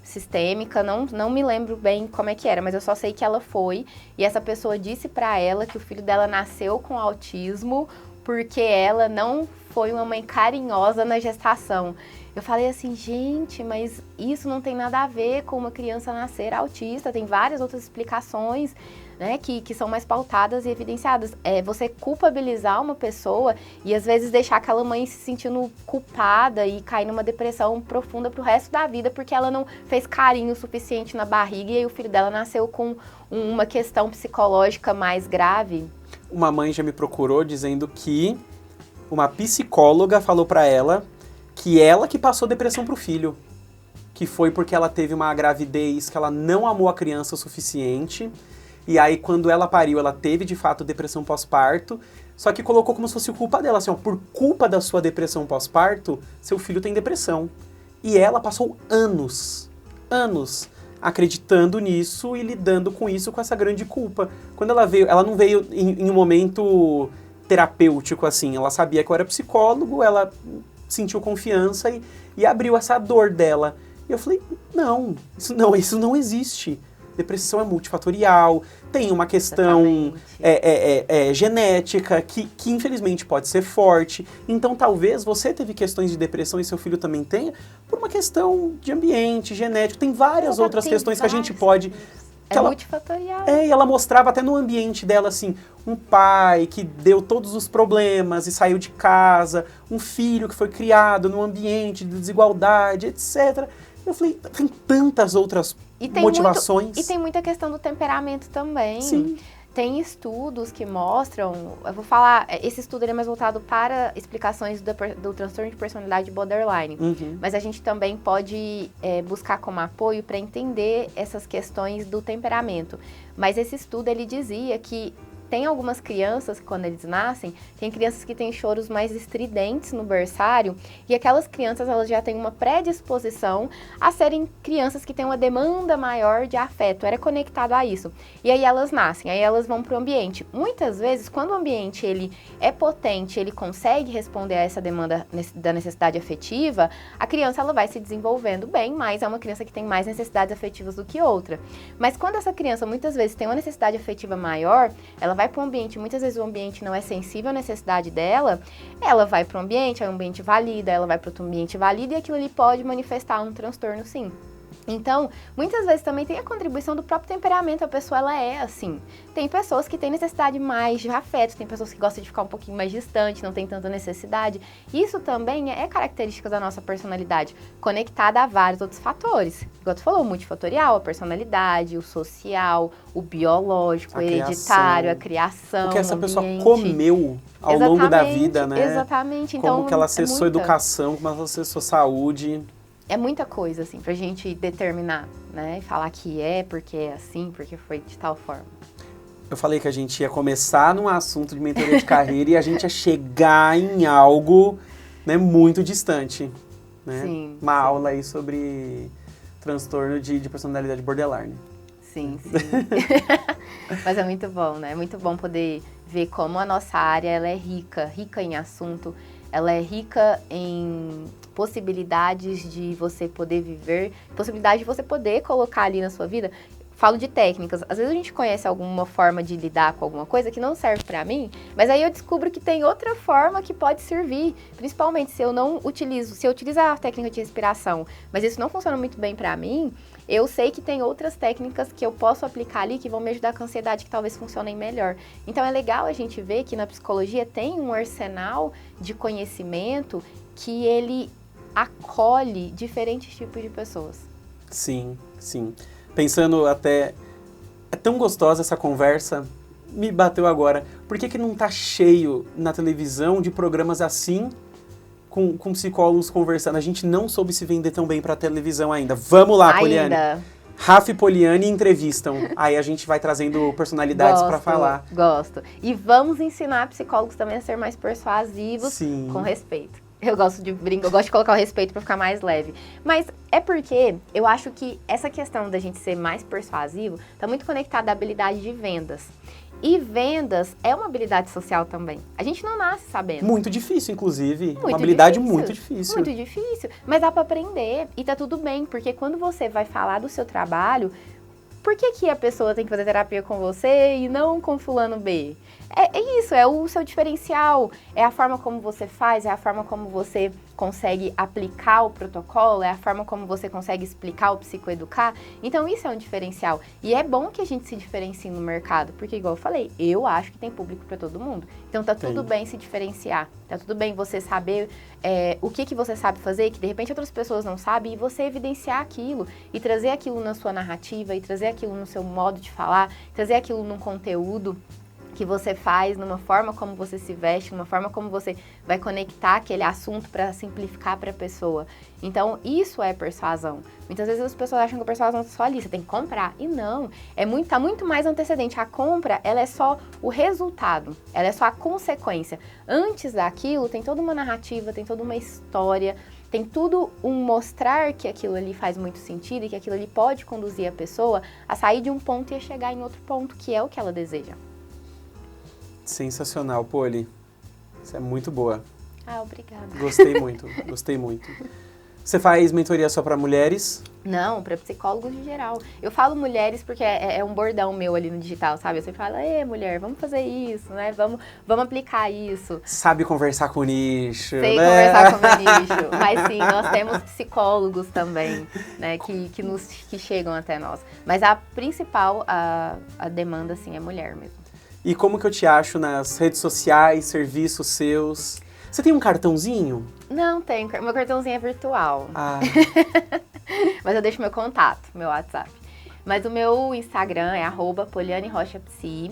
Speaker 2: sistêmica, não me lembro bem como é que era, mas eu só sei que ela foi e essa pessoa disse pra ela que o filho dela nasceu com autismo porque ela não foi uma mãe carinhosa na gestação. Eu falei assim, gente, mas isso não tem nada a ver com uma criança nascer autista, tem várias outras explicações, né, que são mais pautadas e evidenciadas. É você culpabilizar uma pessoa e às vezes deixar aquela mãe se sentindo culpada e cair numa depressão profunda pro resto da vida porque ela não fez carinho suficiente na barriga e aí o filho dela nasceu com uma questão psicológica mais grave.
Speaker 1: Uma mãe já me procurou dizendo que uma psicóloga falou pra ela que passou depressão pro filho. Que foi porque ela teve uma gravidez que ela não amou a criança o suficiente. E aí, quando ela pariu, ela teve, de fato, depressão pós-parto. Só que colocou como se fosse culpa dela, assim, ó, por culpa da sua depressão pós-parto, seu filho tem depressão. E ela passou anos acreditando nisso e lidando com isso, com essa grande culpa. Quando ela veio, ela não veio em um momento terapêutico, assim. Ela sabia que eu era psicólogo, ela sentiu confiança e abriu essa dor dela. E eu falei, isso não existe. Depressão é multifatorial, tem uma questão genética que infelizmente pode ser forte. Então talvez você teve questões de depressão e seu filho também tenha por uma questão de ambiente, genético. Tem várias outras questões que a gente pode...
Speaker 2: multifatorial.
Speaker 1: E ela mostrava até no ambiente dela, assim, um pai que deu todos os problemas e saiu de casa, um filho que foi criado num ambiente de desigualdade, etc. Eu falei, tem tantas outras motivações.
Speaker 2: E tem muita questão do temperamento também.
Speaker 1: Sim.
Speaker 2: Tem estudos que mostram, eu vou falar, esse estudo ele é mais voltado para explicações do transtorno de personalidade borderline, mas a gente também pode buscar como apoio para entender essas questões do temperamento. Mas esse estudo ele dizia que tem algumas crianças que quando eles nascem, tem crianças que têm choros mais estridentes no berçário e aquelas crianças elas já têm uma predisposição a serem crianças que têm uma demanda maior de afeto, era conectado a isso. E aí elas nascem, aí elas vão para o ambiente. Muitas vezes, quando o ambiente ele é potente, ele consegue responder a essa demanda da necessidade afetiva, a criança ela vai se desenvolvendo bem, mas é uma criança que tem mais necessidades afetivas do que outra. Mas quando essa criança muitas vezes tem uma necessidade afetiva maior, ela vai para um ambiente, muitas vezes o ambiente não é sensível à necessidade dela, ela vai para um ambiente, aí o ambiente valida, ela vai para outro ambiente valida e aquilo ali pode manifestar um transtorno sim. Então, muitas vezes também tem a contribuição do próprio temperamento, a pessoa ela é assim. Tem pessoas que têm necessidade mais de afeto, tem pessoas que gostam de ficar um pouquinho mais distante, não tem tanta necessidade. Isso também é característica da nossa personalidade, conectada a vários outros fatores. Igual tu falou, o multifatorial, a personalidade, o social, o biológico, o hereditário, a criação,
Speaker 1: o que essa pessoa
Speaker 2: ambiente.
Speaker 1: Comeu ao longo da vida, né?
Speaker 2: Exatamente. Então,
Speaker 1: como que ela acessou educação, como ela acessou saúde.
Speaker 2: É muita coisa, assim, pra gente determinar, né? E falar que porque é assim, porque foi de tal forma.
Speaker 1: Eu falei que a gente ia começar num assunto de mentoria de carreira e a gente ia chegar em algo, né, muito distante, né?
Speaker 2: Sim.
Speaker 1: Uma aula aí sobre transtorno de personalidade borderline.
Speaker 2: Sim. Mas é muito bom, né? É muito bom poder ver como a nossa área ela é rica em assunto, ela é rica em possibilidades de você poder viver, possibilidade de você poder colocar ali na sua vida. Falo de técnicas. Às vezes a gente conhece alguma forma de lidar com alguma coisa que não serve pra mim, mas aí eu descubro que tem outra forma que pode servir. Principalmente se eu não utilizo, se eu utilizar a técnica de respiração, mas isso não funciona muito bem pra mim, eu sei que tem outras técnicas que eu posso aplicar ali que vão me ajudar com a ansiedade que talvez funcionem melhor. Então é legal a gente ver que na psicologia tem um arsenal de conhecimento que ele acolhe diferentes tipos de pessoas.
Speaker 1: Sim, sim. Pensando até... É tão gostosa essa conversa, me bateu agora. Por que não tá cheio na televisão de programas assim, com psicólogos conversando? A gente não soube se vender tão bem pra televisão ainda. Vamos lá, Poliane. Rafa e Poliane entrevistam. Aí a gente vai trazendo personalidades para falar.
Speaker 2: Gosto. E vamos ensinar psicólogos também a ser mais persuasivos.
Speaker 1: Sim.
Speaker 2: Com respeito. Eu gosto de brincar, eu gosto de colocar o respeito para ficar mais leve. Mas é porque eu acho que essa questão da gente ser mais persuasivo tá muito conectada à habilidade de vendas. E vendas é uma habilidade social também. A gente não nasce sabendo.
Speaker 1: Muito difícil, inclusive. Uma habilidade muito difícil.
Speaker 2: Muito difícil. Mas dá para aprender e tá tudo bem. Porque quando você vai falar do seu trabalho, por que a pessoa tem que fazer terapia com você e não com fulano B? É isso, é o seu diferencial, é a forma como você faz, é a forma como você consegue aplicar o protocolo, é a forma como você consegue explicar o psicoeducar. Então isso é um diferencial. E é bom que a gente se diferencie no mercado, porque igual eu falei, eu acho que tem público para todo mundo. Então tá tudo bem se diferenciar, tá tudo bem você saber o que você sabe fazer, que de repente outras pessoas não sabem, e você evidenciar aquilo, e trazer aquilo na sua narrativa, e trazer aquilo no seu modo de falar, trazer aquilo num conteúdo que você faz, numa forma como você se veste, numa forma como você vai conectar aquele assunto para simplificar para a pessoa. Então, isso é persuasão. Muitas vezes as pessoas acham que a persuasão é só ali, você tem que comprar. E não, tá muito mais antecedente. A compra, ela é só o resultado, ela é só a consequência. Antes daquilo, tem toda uma narrativa, tem toda uma história, tem tudo um mostrar que aquilo ali faz muito sentido e que aquilo ali pode conduzir a pessoa a sair de um ponto e a chegar em outro ponto, que é o que ela deseja.
Speaker 1: Sensacional, Poli. Isso é muito boa.
Speaker 2: Ah, obrigada.
Speaker 1: Gostei muito, gostei muito. Você faz mentoria só para mulheres?
Speaker 2: Não, para psicólogos em geral. Eu falo mulheres porque é um bordão meu ali no digital, sabe? Eu sempre falo, mulher, vamos fazer isso, né? Vamos aplicar isso.
Speaker 1: Sabe conversar com o nicho,
Speaker 2: Sei
Speaker 1: né?
Speaker 2: conversar com o meu nicho. Mas sim, nós temos psicólogos também, né? Que chegam até nós. Mas a principal, a demanda, assim, é mulher mesmo.
Speaker 1: E como que eu te acho nas redes sociais, serviços seus? Você tem um cartãozinho?
Speaker 2: Não tenho, meu cartãozinho é virtual.
Speaker 1: Ah.
Speaker 2: Mas eu deixo meu contato, meu WhatsApp. Mas o meu Instagram é @PolianeRochaPsi.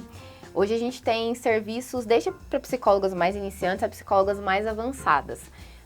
Speaker 2: Hoje a gente tem serviços desde para psicólogas mais iniciantes a psicólogas mais avançadas.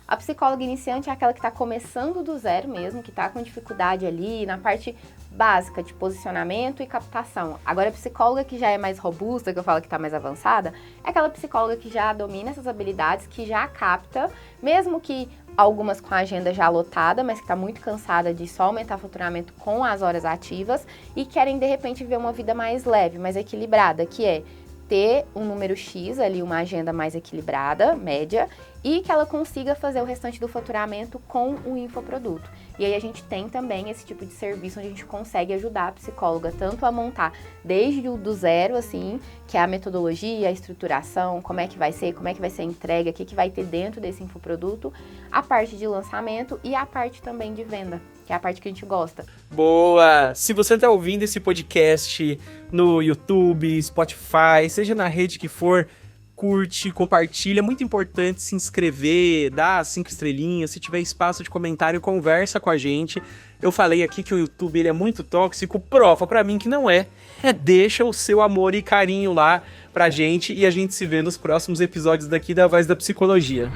Speaker 2: A psicóloga iniciante é aquela que está começando do zero mesmo, que está com dificuldade ali na parte básica de posicionamento e captação. Agora, a psicóloga que já é mais robusta, que eu falo que está mais avançada, é aquela psicóloga que já domina essas habilidades, que já capta, mesmo que algumas com a agenda já lotada, mas que está muito cansada de só aumentar o faturamento com as horas ativas e querem, de repente, ver uma vida mais leve, mais equilibrada, que é ter um número X ali, uma agenda mais equilibrada, média, e que ela consiga fazer o restante do faturamento com o infoproduto. E aí a gente tem também esse tipo de serviço onde a gente consegue ajudar a psicóloga tanto a montar desde o do zero, assim, que é a metodologia, a estruturação, como é que vai ser a entrega, o que vai ter dentro desse infoproduto, a parte de lançamento e a parte também de venda, que é a parte que a gente gosta.
Speaker 3: Boa! Se você está ouvindo esse podcast no YouTube, Spotify, seja na rede que for, curte, compartilha, é muito importante se inscrever, dar 5 estrelinhas, se tiver espaço de comentário, conversa com a gente. Eu falei aqui que o YouTube ele é muito tóxico, prova pra mim que não é. Deixa o seu amor e carinho lá pra gente e a gente se vê nos próximos episódios daqui da Voz da Psicologia.